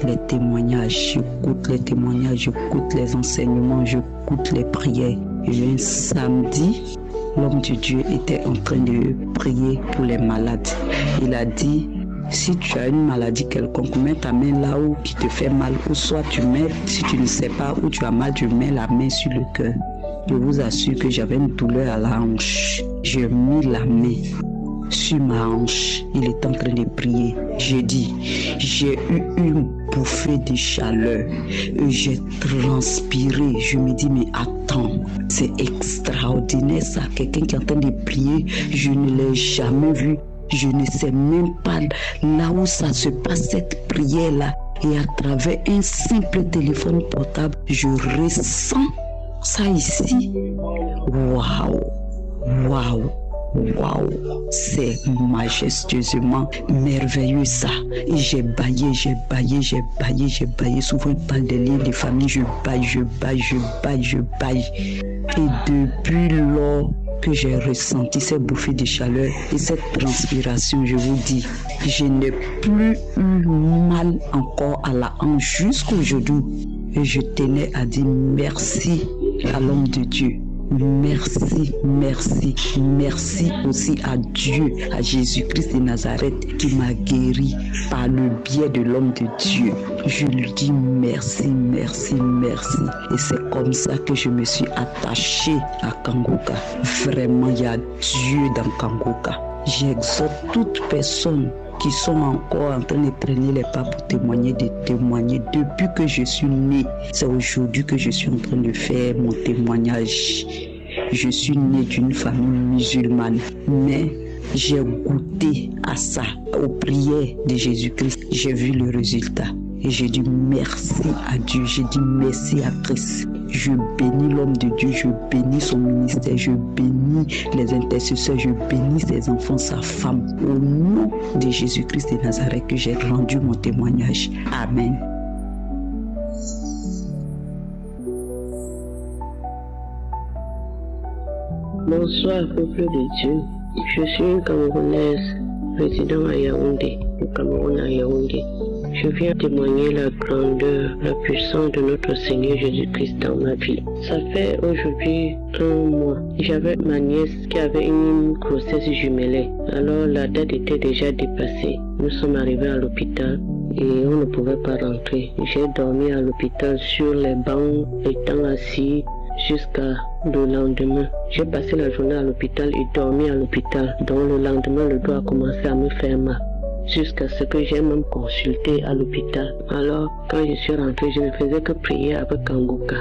les témoignages. J'écoute les témoignages, j'écoute les enseignements, j'écoute les prières. Et un samedi, l'homme de Dieu était en train de prier pour les malades. Il a dit, si tu as une maladie quelconque, mets ta main là où qui te fait mal, ou soit tu mets, si tu ne sais pas où tu as mal, tu mets la main sur le cœur. Je vous assure que j'avais une douleur à la hanche. J'ai mis la main sur ma hanche. Il est en train de prier. J'ai dit, j'ai eu une bouffée de chaleur. Et j'ai transpiré. Je me dis, mais attends, c'est extraordinaire ça. Quelqu'un qui est en train de prier, je ne l'ai jamais vu. Je ne sais même pas là où ça se passe, cette prière-là. Et à travers un simple téléphone portable, je ressens ça ici. Waouh, waouh, waouh, c'est majestueusement merveilleux ça. Et j'ai baillé. Souvent il parle des liens de famille, je baille. Et depuis lors que j'ai ressenti ces bouffées de chaleur et cette transpiration, je vous dis, je n'ai plus eu mal encore à la hanche jusqu'aujourd'hui. Et je tenais à dire merci à l'homme de Dieu. Merci aussi à Dieu, à Jésus-Christ de Nazareth qui m'a guéri par le biais de l'homme de Dieu. Je lui dis merci. Et c'est comme ça que je me suis attachée à Kangoka. Vraiment, il y a Dieu dans Kangoka. J'exhorte toute personne qui sont encore en train de traîner les pas pour témoigner, de témoigner. Depuis que je suis née, c'est aujourd'hui que je suis en train de faire mon témoignage. Je suis née d'une famille musulmane, mais j'ai goûté à ça, aux prières de Jésus-Christ. J'ai vu le résultat et j'ai dit merci à Dieu, j'ai dit merci à Christ. Je bénis l'homme de Dieu, je bénis son ministère, je bénis les intercesseurs, je bénis ses enfants, sa femme. Au nom de Jésus-Christ de Nazareth que j'ai rendu mon témoignage. Amen. Bonsoir, peuple de Dieu. Je suis une Camerounaise résidant à Yaoundé, au Cameroun à Yaoundé. Je viens témoigner la grandeur, la puissance de notre Seigneur Jésus-Christ dans ma vie. Ça fait aujourd'hui 1 mois. J'avais ma nièce qui avait une grossesse jumellée. Alors la date était déjà dépassée. Nous sommes arrivés à l'hôpital et on ne pouvait pas rentrer. J'ai dormi à l'hôpital sur les bancs, étant assis jusqu'à le lendemain. J'ai passé la journée à l'hôpital et dormi à l'hôpital. Donc le lendemain, le dos a commencé à me faire mal. Jusqu'à ce que j'ai même consulté à l'hôpital. Alors, quand je suis rentré, je ne faisais que prier avec Kangoka.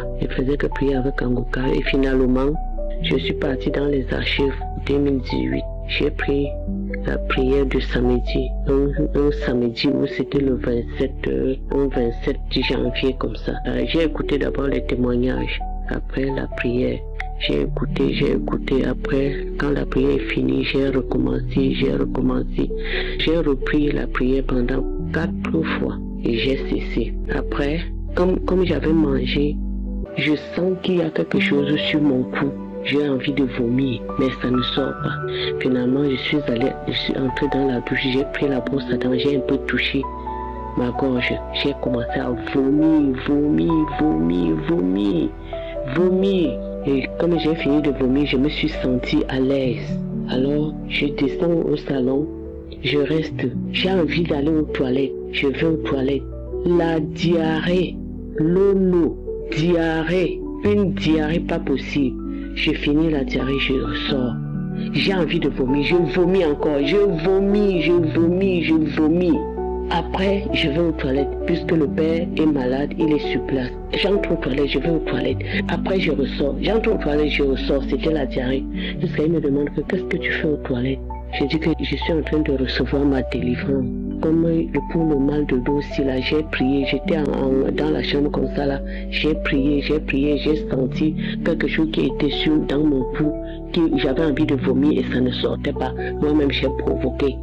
Et finalement, je suis parti dans les archives 2018. J'ai pris la prière du samedi, un samedi où c'était le 27 janvier comme ça. J'ai écouté d'abord les témoignages, après la prière. J'ai écouté, après, quand la prière est finie, j'ai recommencé. J'ai repris la prière pendant 4 fois et j'ai cessé. Après, comme j'avais mangé, je sens qu'il y a quelque chose sur mon cou. J'ai envie de vomir, mais ça ne sort pas. Finalement, je suis entré dans la douche, j'ai pris la brosse à dents, j'ai un peu touché ma gorge. J'ai commencé à vomir. Et comme j'ai fini de vomir, je me suis sentie à l'aise. Alors, je descends au salon, je reste. J'ai envie d'aller aux toilettes. Je vais aux toilettes. La diarrhée, une diarrhée pas possible. Je finis la diarrhée, je ressors. J'ai envie de vomir, je vomis encore, je vomis. Après, je vais aux toilettes. Puisque le père est malade, il est sur place. J'entre aux toilettes, je vais aux toilettes. Après, je ressors. J'entre aux toilettes, je ressors. C'était la diarrhée. Jusqu'à il me demande que qu'est-ce que tu fais aux toilettes? Je dis que je suis en train de recevoir ma délivrance. Comme pour le mal de dos aussi là, j'ai prié. J'étais dans la chambre comme ça là. J'ai prié. J'ai senti quelque chose qui était dans mon pouls. J'avais envie de vomir et ça ne sortait pas. Moi-même, j'ai provoqué.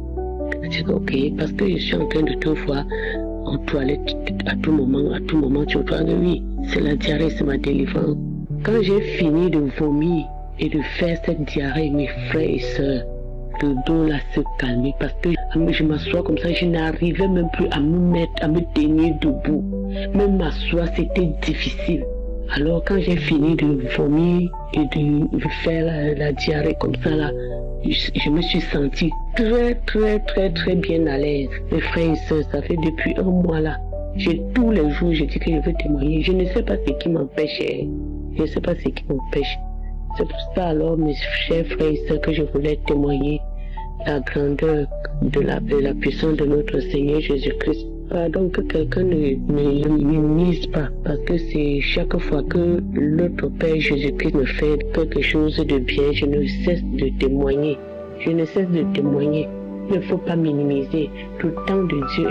Je dis ok, parce que je suis en train de te voir en toilette à tout moment tu vois que oui, c'est la diarrhée, c'est ma délivrance. Quand j'ai fini de vomir et de faire cette diarrhée, mes frères et sœurs, le dos là se calmait parce que je m'assois comme ça, je n'arrivais même plus à me tenir debout. Même m'asseoir, c'était difficile. Alors quand j'ai fini de vomir et de faire la diarrhée comme ça là, je me suis sentie très bien à l'aise. Mes frères et sœurs, ça fait depuis un mois là. Tous les jours, je dis que je veux témoigner. Je ne sais pas ce qui m'empêche. Je ne sais pas ce qui m'empêche. C'est pour ça alors, mes chers frères et sœurs, que je voulais témoigner la grandeur de la puissance de notre Seigneur Jésus-Christ. Donc que quelqu'un ne minimise pas, parce que c'est chaque fois que notre Père Jésus-Christ me fait quelque chose de bien, je ne cesse de témoigner. Il ne faut pas minimiser. Le temps de Dieu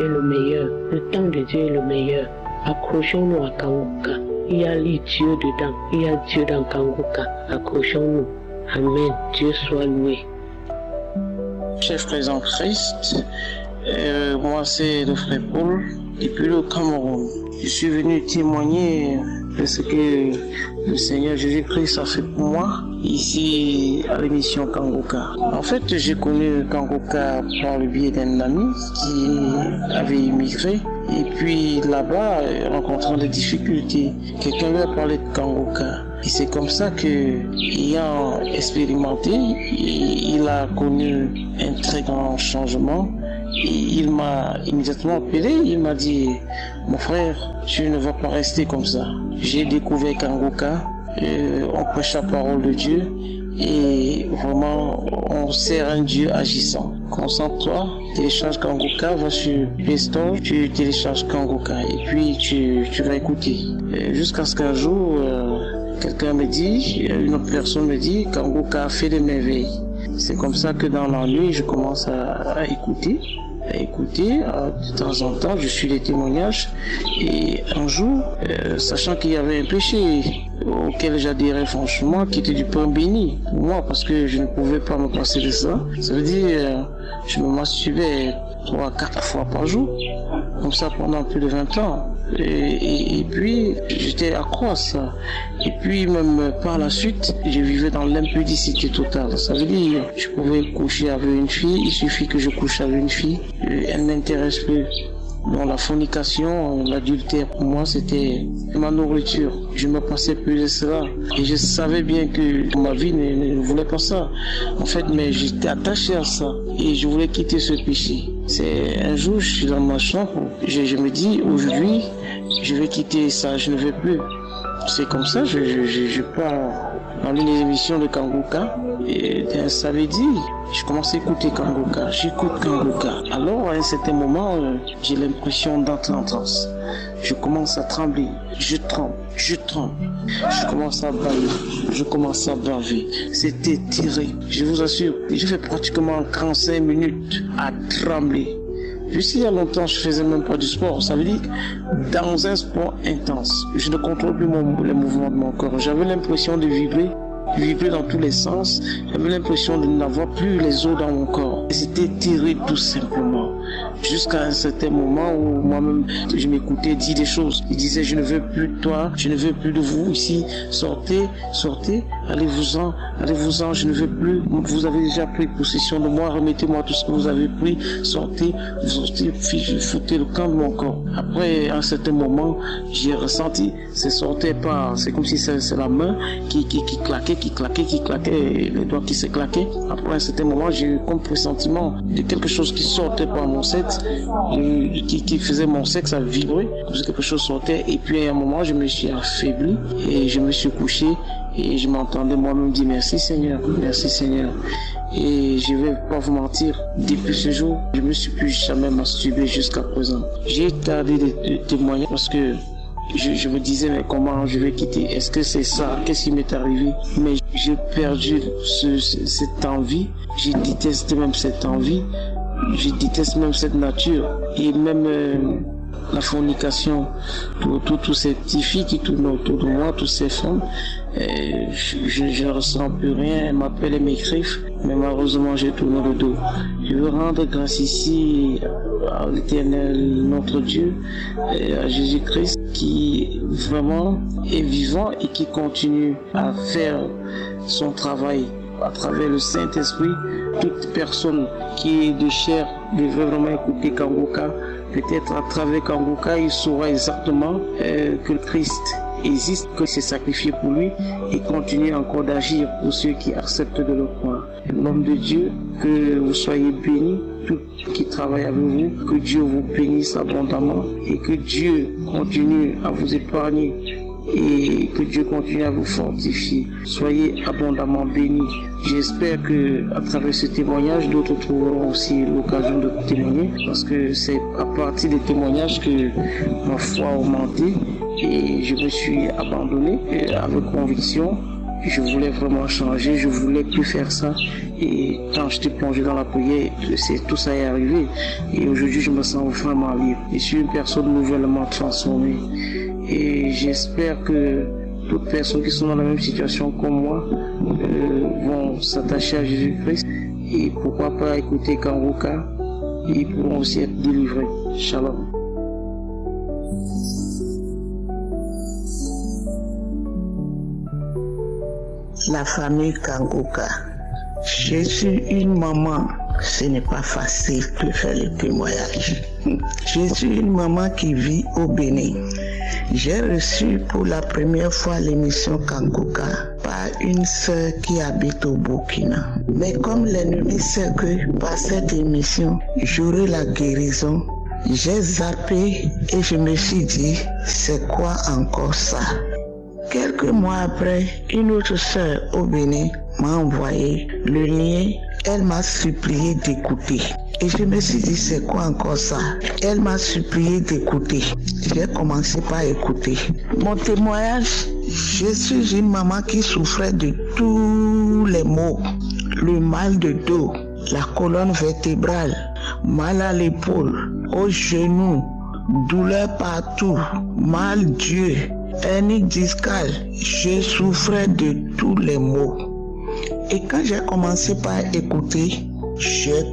est le meilleur. Accrochons-nous à Kanguka. Il y a Dieu dedans. Il y a Dieu dans Kanguka. Accrochons-nous. Amen. Dieu soit loué. Chers frères en Christ, moi c'est le frère Paul, depuis le Cameroun. Je suis venu témoigner de ce que le Seigneur Jésus-Christ a fait pour moi ici à l'émission Kanguka. En fait, j'ai connu Kanguka par le biais d'un ami qui avait immigré. Et puis là-bas, rencontrant des difficultés, quelqu'un lui a parlé de Kanguka. Et c'est comme ça que, ayant expérimenté, il a connu un très grand changement. Et il m'a immédiatement appelé, il m'a dit « Mon frère, tu ne vas pas rester comme ça. J'ai découvert Kanguka, on prêche la parole de Dieu et vraiment on sert un Dieu agissant. Concentre-toi, télécharge Kanguka, va sur Play Store, tu télécharges Kanguka et puis tu vas écouter. » Jusqu'à ce qu'un jour, quelqu'un me dit, une autre personne me dit « Kanguka a fait des merveilles. » C'est comme ça que dans la nuit, je commence à écouter. De temps en temps, je suis les témoignages. Et un jour, sachant qu'il y avait un péché auquel j'adhérais franchement, qui était du pain béni pour moi, parce que je ne pouvais pas me passer de ça. Ça veut dire, je me masturbais 3-4 fois par jour, comme ça pendant plus de 20 ans. Et puis, j'étais accro à ça. Et puis, même par la suite, je vivais dans l'impudicité totale. Ça veut dire, je pouvais coucher avec une fille, il suffit que je couche avec une fille, elle m'intéresse plus. Donc la fornication, l'adultère, pour moi, c'était ma nourriture. Je ne me passais plus de cela. Et je savais bien que ma vie ne voulait pas ça. En fait, mais j'étais attaché à ça. Et je voulais quitter ce péché. C'est un jour, je suis dans ma chambre, je me dis, aujourd'hui, je vais quitter ça, je ne veux plus. C'est comme ça, je pars dans l'une des émissions de Kanguka. Et un samedi, je commence à écouter Kanguka. J'écoute Kanguka. Alors, à un certain moment, j'ai l'impression d'entrer en transe. Je commence à trembler. Je tremble. Je commence à baver. C'était terrible. Je vous assure, je fais pratiquement 45 minutes à trembler. Jusqu'il y a longtemps, je faisais même pas du sport. Ça veut dire que dans un sport intense, je ne contrôle plus les mouvements de mon corps. J'avais l'impression de vibrer dans tous les sens. J'avais l'impression de n'avoir plus les os dans mon corps. Et c'était terrible tout simplement. Jusqu'à un certain moment où moi-même, je m'écoutais dire des choses. Il disait, je ne veux plus de toi, je ne veux plus de vous ici. Sortez, allez-vous-en, je ne veux plus. Vous avez déjà pris possession de moi, remettez-moi tout ce que vous avez pris. Sortez, foutez le camp de mon corps. Après, à un certain moment, j'ai ressenti, c'est comme si c'est la main qui claquait, les doigts qui se claquaient. Après un certain moment, j'ai eu comme pressentiment de quelque chose qui sortait par mon sexe, qui faisait mon sexe à vibrer, comme si quelque chose sortait. Et puis à un moment, je me suis affaibli et je me suis couché Et je m'entendais moi-même dire merci Seigneur, merci Seigneur. Et je vais pas vous mentir, depuis ce jour, je me suis plus jamais masturbé jusqu'à présent. J'ai tardé de témoigner parce que je me disais, mais comment je vais quitter? Est-ce que c'est ça? Qu'est-ce qui m'est arrivé? Mais j'ai perdu cette envie. Je déteste même cette envie. Je déteste même cette nature. Et même la fornication, tous ces petits filles qui tournent autour de moi, toutes ces femmes, je ne ressens plus rien. Elles m'appellent et m'écrivent, mais malheureusement j'ai tourné le dos. Je veux rendre grâce ici à l'Éternel, notre Dieu, et à Jésus-Christ, qui vraiment est vivant et qui continue à faire son travail à travers le Saint-Esprit. Toute personne qui est de chair devrait vraiment écouter Kangoka. Peut-être à travers Kangoka, il saura exactement que le Christ existe, que c'est sacrifié pour lui et continue encore d'agir pour ceux qui acceptent de le croire. L'homme de Dieu, que vous soyez bénis, tous qui travaillent avec vous, que Dieu vous bénisse abondamment et que Dieu continue à vous épargner et que Dieu continue à vous fortifier. Soyez abondamment bénis. J'espère que à travers ce témoignage, d'autres trouveront aussi l'occasion de témoigner, parce que c'est à partir des témoignages que ma foi a augmenté et je me suis abandonné avec conviction. Je voulais vraiment changer, je voulais plus faire ça. Et quand j'étais plongé dans la prière, tout ça est arrivé. Et aujourd'hui, je me sens vraiment libre. Je suis une personne nouvellement transformée. Et j'espère que toutes les personnes qui sont dans la même situation que moi vont s'attacher à Jésus-Christ. Et pourquoi pas écouter Kangoka. Ils pourront aussi être délivrés. Shalom. La famille Kangoka. Je suis une maman. Ce n'est pas facile de faire le témoignage. Je suis une maman qui vit au Bénin. J'ai reçu pour la première fois l'émission Kangoka par une sœur qui habite au Burkina. Mais comme l'ennemi sait que par cette émission, j'aurai la guérison, j'ai zappé et je me suis dit, c'est quoi encore ça? Quelques mois après, une autre sœur au Bénin m'a envoyé le lien. Elle m'a supplié d'écouter. Et je me suis dit, c'est quoi encore ça? Elle m'a supplié d'écouter. J'ai commencé par écouter. Mon témoignage, je suis une maman qui souffrait de tous les maux. Le mal de dos, la colonne vertébrale, mal à l'épaule, au genou, douleur partout, mal d'yeux, hernie discale. Je souffrais de tous les maux. Et quand j'ai commencé par écouter, je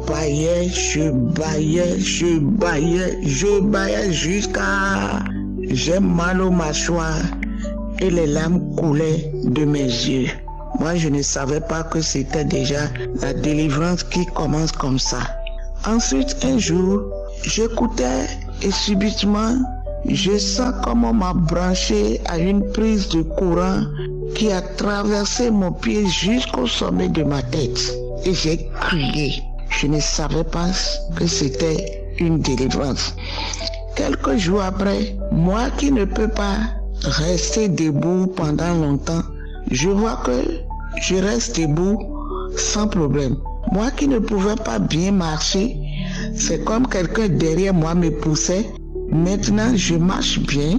baillais jusqu'à... J'ai mal aux mâchoires et les larmes coulaient de mes yeux. Moi, je ne savais pas que c'était déjà la délivrance qui commence comme ça. Ensuite, un jour, j'écoutais et subitement, je sens comme on m'a branché à une prise de courant qui a traversé mon pied jusqu'au sommet de ma tête. Et j'ai crié. Je ne savais pas que c'était une délivrance. Quelques jours après, moi qui ne peux pas rester debout pendant longtemps, je vois que je reste debout sans problème. Moi qui ne pouvais pas bien marcher, c'est comme quelqu'un derrière moi me poussait. Maintenant, je marche bien,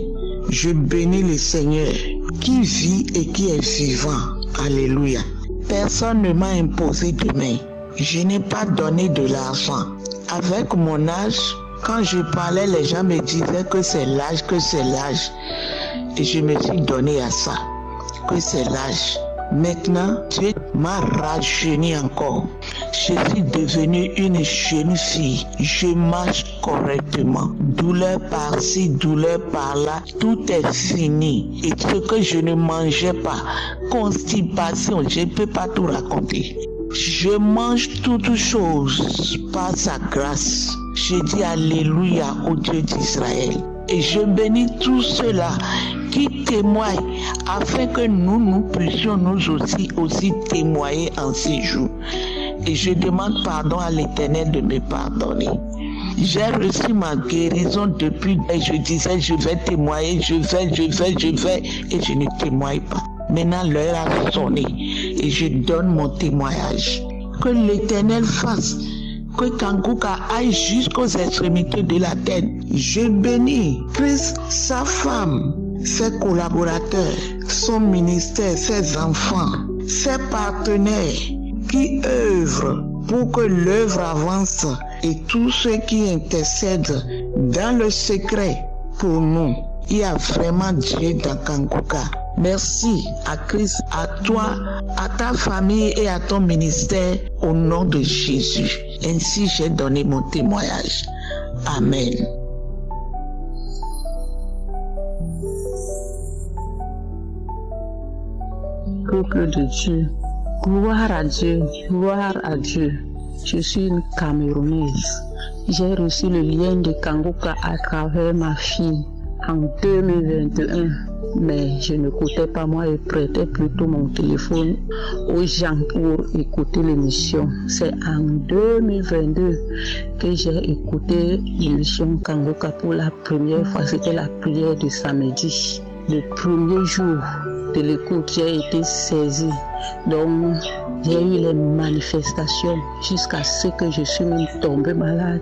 je bénis le Seigneur qui vit et qui est vivant. Alléluia. Personne ne m'a imposé de main. Je n'ai pas donné de l'argent. Avec mon âge, quand je parlais, les gens me disaient que c'est l'âge, que c'est l'âge. Et je me suis donné à ça, que c'est l'âge. Maintenant, Dieu m'a rajeuni encore. Je suis devenue une jeune fille. Je marche correctement. Douleur par-ci, douleur par-là. Tout est fini. Et ce que je ne mangeais pas, constipation, je ne peux pas tout raconter. Je mange toutes choses par sa grâce. Je dis Alléluia au Dieu d'Israël. Et je bénis tous ceux-là qui témoignent afin que nous puissions nous aussi témoigner en ces jours. Et je demande pardon à l'Éternel de me pardonner. J'ai reçu ma guérison depuis et je disais je vais témoigner, je vais et je ne témoigne pas. Maintenant, l'heure a sonné et je donne mon témoignage. Que l'Éternel fasse que Kanguka aille jusqu'aux extrémités de la terre. Je bénis Christ, sa femme, ses collaborateurs, son ministère, ses enfants, ses partenaires qui œuvrent pour que l'œuvre avance et tous ceux qui intercèdent dans le secret pour nous. Il y a vraiment Dieu dans Kanguka. Merci à Christ, à toi, à ta famille et à ton ministère au nom de Jésus. Ainsi j'ai donné mon témoignage. Amen. Peuple de Dieu, gloire à Dieu, gloire à Dieu. Je suis une Camerounaise. J'ai reçu le lien de Kanguka à travers ma fille en 2021. Mais je n'écoutais pas, moi, je prêtais plutôt mon téléphone aux gens pour écouter l'émission. C'est en 2022 que j'ai écouté l'émission Kanguka pour la première fois. C'était la prière de samedi. Le premier jour de l'écoute, j'ai été saisie. Donc, j'ai eu les manifestations jusqu'à ce que je suis même tombée malade.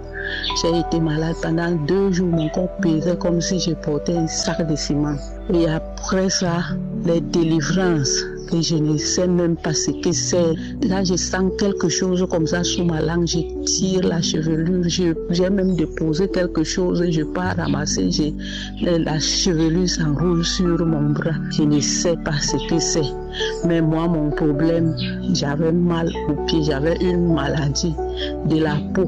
J'ai été malade pendant 2 jours. Mon corps pesait comme si je portais un sac de ciment. Et après ça, les délivrances, que je ne sais même pas ce que c'est. Là, je sens quelque chose comme ça sur ma langue. Je tire la chevelure. J'ai même déposé quelque chose. Je pars ramasser. La chevelure s'enroule sur mon bras. Je ne sais pas ce que c'est. Mais moi, mon problème, j'avais mal au pied. J'avais une maladie de la peau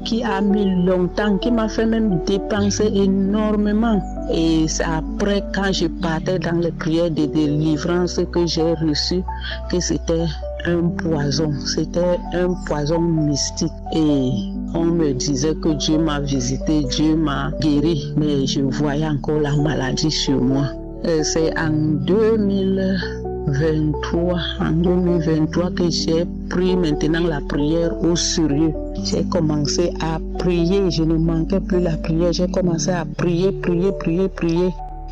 qui a mis longtemps, qui m'a fait même dépenser énormément. Et c'est après, quand je partais dans les prières de délivrance que j'ai reçu, que c'était un poison. C'était un poison mystique. Et on me disait que Dieu m'a visité, Dieu m'a guéri, mais je voyais encore la maladie sur moi. Et c'est en 2023 que j'ai pris maintenant la prière au sérieux. J'ai commencé à prier, je ne manquais plus la prière, j'ai commencé à prier.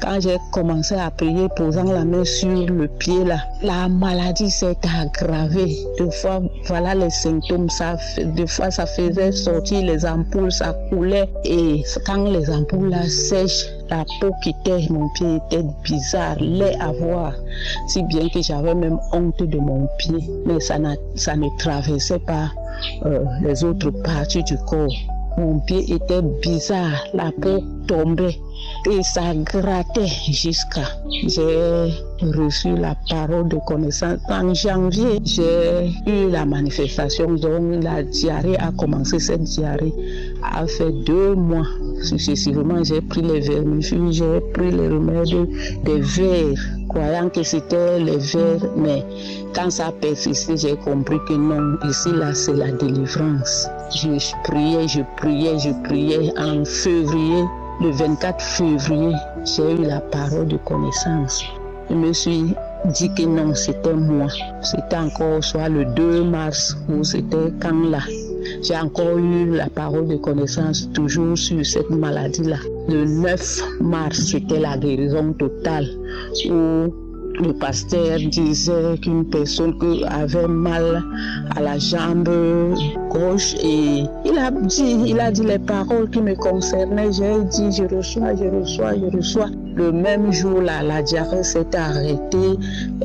Quand j'ai commencé à prier, posant la main sur le pied là, la maladie s'est aggravée. Des fois, voilà les symptômes, des fois ça faisait sortir les ampoules, ça coulait. Et quand les ampoules là sèchent, la peau quittait, mon pied était bizarre, laid à voir. Si bien que j'avais même honte de mon pied. Mais ça ne traversait pas les autres parties du corps. Mon pied était bizarre, la peau tombait et ça grattait jusqu'à. J'ai reçu la parole de connaissance. En janvier, j'ai eu la manifestation, donc la diarrhée a commencé. Cette diarrhée a fait 2 mois. Successivement, j'ai pris les vermifuges, j'ai pris les remèdes des vers, croyant que c'était les vers, mais quand ça a persisté, j'ai compris que non, ici là c'est la délivrance. Je priais. En février, le 24 février, j'ai eu la parole de connaissance. Je me suis dit que non, c'était moi. C'était encore soit le 2 mars ou c'était quand là. J'ai encore eu la parole de connaissance toujours sur cette maladie-là. Le 9 mars, c'était la guérison totale où le pasteur disait qu'une personne avait mal à la jambe gauche et il a dit les paroles qui me concernaient. J'ai dit je reçois. Le même jour là, la diarrhée s'est arrêtée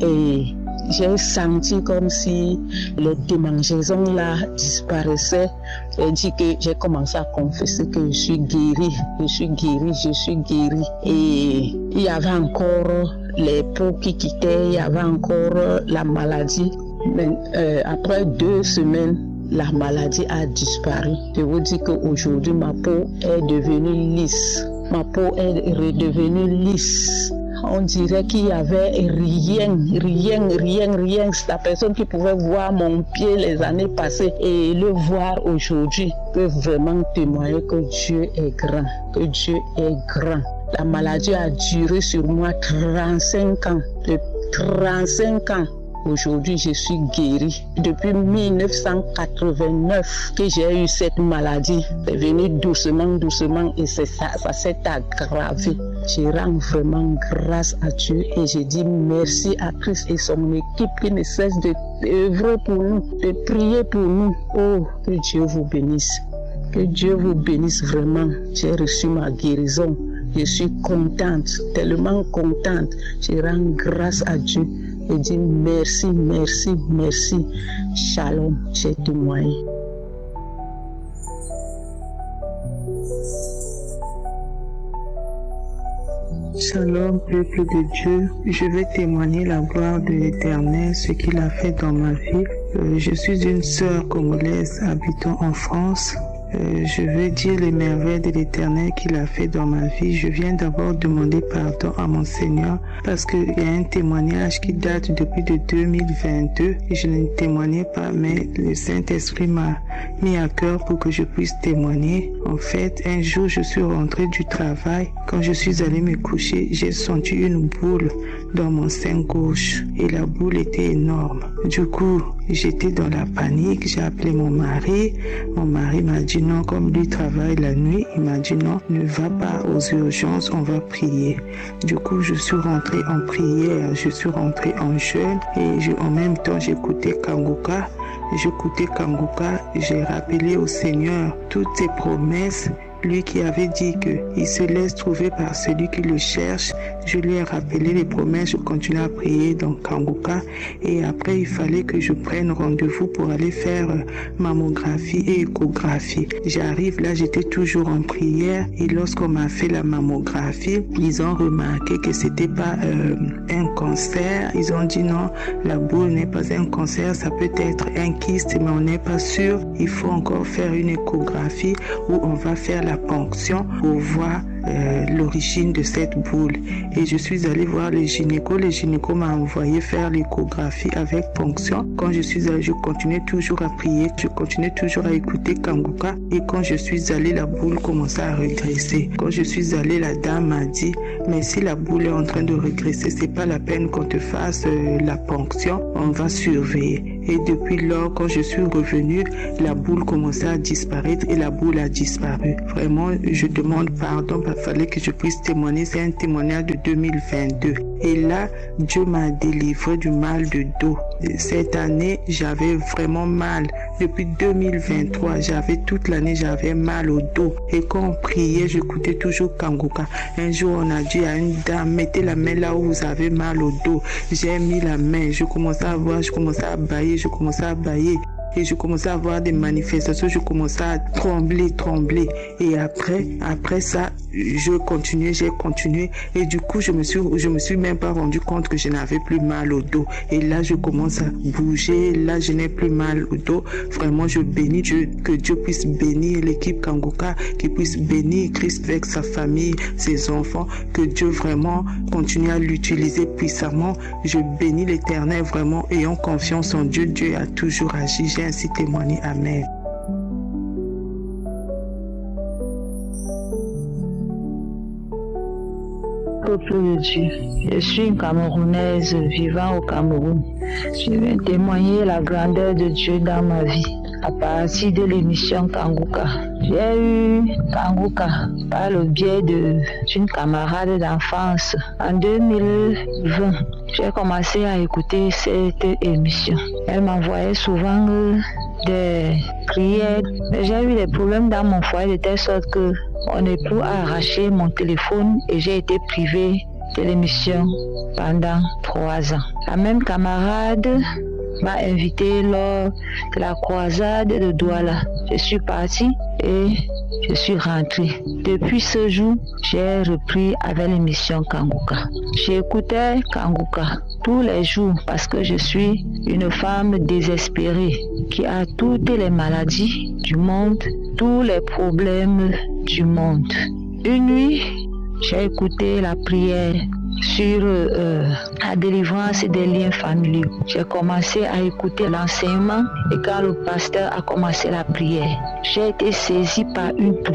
et j'ai senti comme si les démangeaisons là disparaissaient. J'ai dit que j'ai commencé à confesser que je suis guérie. Et il y avait encore les peaux qui quittaient, il y avait encore la maladie. Mais après 2 semaines, la maladie a disparu. Je vous dis qu'aujourd'hui, ma peau est devenue lisse. Ma peau est redevenue lisse. On dirait qu'il n'y avait rien. C'est la personne qui pouvait voir mon pied les années passées et le voir aujourd'hui peut vraiment témoigner que Dieu est grand. La maladie a duré sur moi 35 ans. De 35 ans Aujourd'hui, je suis guérie. Depuis 1989 que j'ai eu cette maladie, c'est venu doucement et ça s'est aggravé. Je rends vraiment grâce à Dieu et je dis merci à Christ et son équipe qui ne cesse d'œuvrer pour nous, de prier pour nous. Oh, que Dieu vous bénisse. Que Dieu vous bénisse vraiment. J'ai reçu ma guérison. Je suis contente, tellement contente. Je rends grâce à Dieu et dis merci. Shalom, j'ai témoigné. Shalom, peuple de Dieu. Je vais témoigner la gloire de l'Éternel, ce qu'il a fait dans ma vie. Je suis une sœur congolaise habitant en France. Je veux dire les merveilles de l'Éternel qu'il a fait dans ma vie. Je viens d'abord demander pardon à mon Seigneur parce qu'il y a un témoignage qui date depuis de 2022 et je ne témoignais pas, mais le Saint-Esprit m'a mis à cœur pour que je puisse témoigner. En fait, un jour, je suis rentrée du travail. Quand je suis allée me coucher, j'ai senti une boule dans mon sein gauche et la boule était énorme. Du coup, j'étais dans la panique. J'ai appelé mon mari. Mon mari m'a dit non, comme lui travaille la nuit, il m'a dit non, ne va pas aux urgences, on va prier. Du coup, je suis rentrée en prière, je suis rentrée en jeûne et en même temps, j'écoutais Kanguka. J'ai rappelé au Seigneur toutes ses promesses. Lui qui avait dit qu'il se laisse trouver par celui qui le cherche, je lui ai rappelé les promesses, je continue à prier dans Kanguka et après il fallait que je prenne rendez-vous pour aller faire mammographie et échographie. J'arrive là, j'étais toujours en prière et lorsqu'on m'a fait la mammographie, ils ont remarqué que c'était pas un cancer. Ils ont dit non, la boule n'est pas un cancer, ça peut être un kyste mais on n'est pas sûr. Il faut encore faire une échographie où on va faire la ponction pour voir l'origine de cette boule. Et je suis allée voir les gynécos. Le gynéco m'a envoyé faire l'échographie avec ponction. Quand je suis allée, je continuais toujours à prier, je continuais toujours à écouter Kanguka. Et quand je suis allée, la boule commençait à régresser. Quand je suis allée, la dame m'a dit, mais si la boule est en train de régresser, c'est pas la peine qu'on te fasse la ponction, on va surveiller. Et depuis lors, quand je suis revenue, la boule commençait à disparaître et la boule a disparu. Vraiment, je demande pardon, il fallait que je puisse témoigner. C'est un témoignage de 2022. Et là, Dieu m'a délivré du mal de dos. Cette année, j'avais vraiment mal. Depuis 2023, toute l'année, j'avais mal au dos. Et quand on priait, j'écoutais toujours Kanguka. Un jour, on a dit à une dame, mettez la main là où vous avez mal au dos. J'ai mis la main, je commençais à bailler. Et je commençais à avoir des manifestations, je commençais à trembler. Et après ça, j'ai continué. Et du coup, je me suis même pas rendu compte que je n'avais plus mal au dos. Et là, je commence à bouger. Là, je n'ai plus mal au dos. Vraiment, je bénis Dieu, que Dieu puisse bénir l'équipe Kanguka, qu'il puisse bénir Christ avec sa famille, ses enfants, que Dieu vraiment continue à l'utiliser puissamment. Je bénis l'Éternel vraiment, ayant confiance en Dieu. Dieu a toujours agi. J'ai ainsi témoigné. Amen. Peuple de Dieu, je suis une Camerounaise vivant au Cameroun. Je viens témoigner la grandeur de Dieu dans ma vie à partir de l'émission Kanguka. J'ai eu Kanguka par le biais d'une camarade d'enfance. En 2020, j'ai commencé à écouter cette émission. Elle m'envoyait souvent des prières. J'ai eu des problèmes dans mon foyer de telle sorte que mon époux a arraché mon téléphone et j'ai été privée de l'émission pendant 3 ans. La même camarade m'a invité lors de la croisade de Douala. Je suis partie et je suis rentrée. Depuis ce jour, j'ai repris avec l'émission Kanguka. J'écoutais Kanguka tous les jours parce que je suis une femme désespérée qui a toutes les maladies du monde, tous les problèmes du monde. Une nuit, j'ai écouté la prière sur la délivrance des liens familiaux. J'ai commencé à écouter l'enseignement et quand le pasteur a commencé la prière, j'ai été saisie par une toux.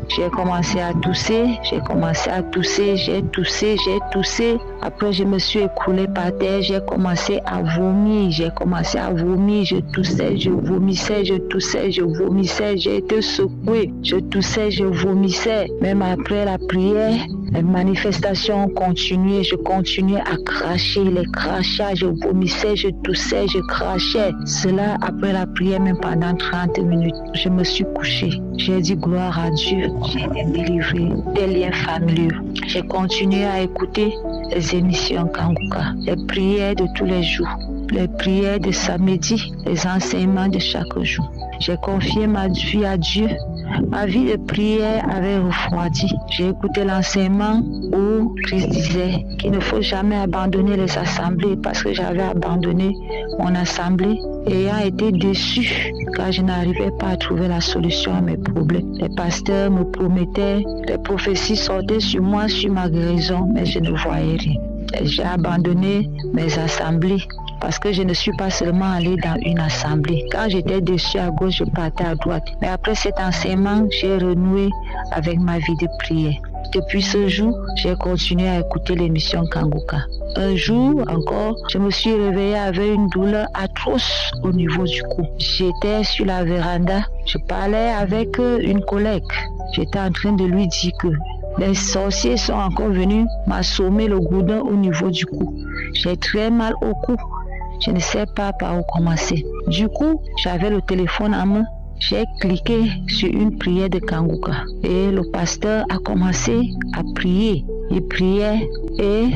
J'ai commencé à tousser, j'ai toussé. Après, je me suis écroulée par terre, j'ai commencé à vomir, je toussais, je vomissais, j'ai été secouée, je toussais, je vomissais. Même après la prière, les manifestations ont continué, je continuais à cracher, les crachats, je vomissais, je toussais, je crachais. Cela après la prière, même pendant 30 minutes, je me suis couchée. J'ai dit gloire à Dieu, j'ai été délivrée des liens familiaux. J'ai continué à écouter les émissions Kanguka, les prières de tous les jours, les prières de samedi, les enseignements de chaque jour. J'ai confié ma vie à Dieu. Ma vie de prière avait refroidi. J'ai écouté l'enseignement où Christ disait qu'il ne faut jamais abandonner les assemblées parce que j'avais abandonné mon assemblée ayant été déçu car je n'arrivais pas à trouver la solution à mes problèmes. Les pasteurs me promettaient, les prophéties sortaient sur moi, sur ma guérison, mais je ne voyais rien. J'ai abandonné mes assemblées parce que je ne suis pas seulement allée dans une assemblée. Quand j'étais déçue à gauche, je partais à droite. Mais après cet enseignement, j'ai renoué avec ma vie de prière. Depuis ce jour, j'ai continué à écouter l'émission Kanguka. Un jour encore, je me suis réveillée avec une douleur atroce au niveau du cou. J'étais sur la véranda, je parlais avec une collègue. J'étais en train de lui dire que les sorciers sont encore venus m'assommer le goudin au niveau du cou. J'ai très mal au cou. Je ne sais pas par où commencer. Du coup, j'avais le téléphone en main. J'ai cliqué sur une prière de Kanguka. Et le pasteur a commencé à prier. Il priait et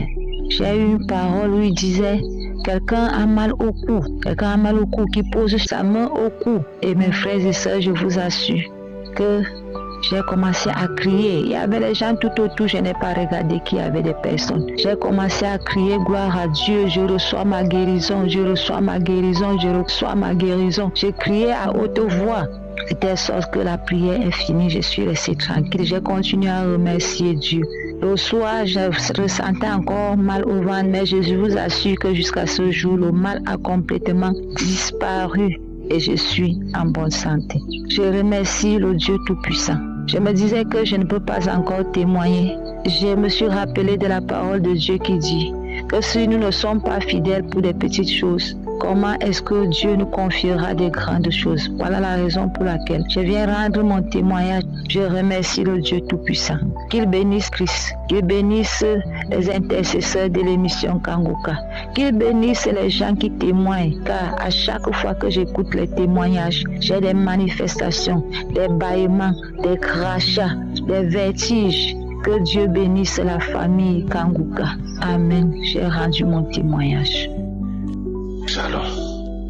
j'ai eu une parole où il disait quelqu'un a mal au cou. Quelqu'un a mal au cou qui pose sa main au cou. Et mes frères et sœurs, je vous assure que j'ai commencé à crier. Il y avait des gens tout autour, je n'ai pas regardé qu'il y avait des personnes. J'ai commencé à crier gloire à Dieu, je reçois ma guérison, je reçois ma guérison, je reçois ma guérison. J'ai crié à haute voix. De telle sorte que la prière est finie, je suis restée tranquille. J'ai continué à remercier Dieu. Le soir, je ressentais encore mal au ventre, mais je vous assure que jusqu'à ce jour, le mal a complètement disparu. Et je suis en bonne santé. Je remercie le Dieu Tout-Puissant. Je me disais que je ne peux pas encore témoigner. Je me suis rappelé de la parole de Dieu qui dit que si nous ne sommes pas fidèles pour des petites choses, comment est-ce que Dieu nous confiera des grandes choses? Voilà la raison pour laquelle je viens rendre mon témoignage. Je remercie le Dieu Tout-Puissant. Qu'il bénisse Christ, qu'il bénisse les intercesseurs de l'émission Kanguka, qu'il bénisse les gens qui témoignent, car à chaque fois que j'écoute les témoignages, j'ai des manifestations, des bâillements, des crachats, des vertiges. Que Dieu bénisse la famille Kanguka. Amen. J'ai rendu mon témoignage. Shalom.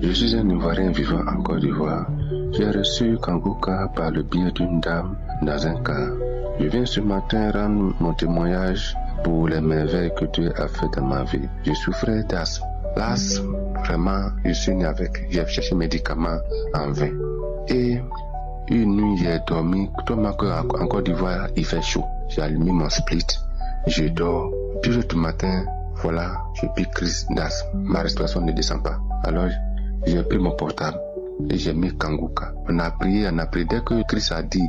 Je suis un Ivoirien vivant en Côte d'Ivoire. J'ai reçu Kanguka par le biais d'une dame dans un car. Je viens ce matin rendre mon témoignage pour les merveilles que Dieu a fait dans ma vie. Je souffrais d'asthme. L'asthme, vraiment, je suis né avec. J'ai cherché médicaments en vain. Et une nuit, j'ai dormi. Tellement qu'en Côte d'Ivoire, il fait chaud. J'ai allumé mon split. Je dors. Puis le matin, voilà, j'ai pris crise d'asthme. Ma respiration ne descend pas. Alors, j'ai pris mon portable et j'ai mis Kanguka. On a prié. Dès que Christ a dit,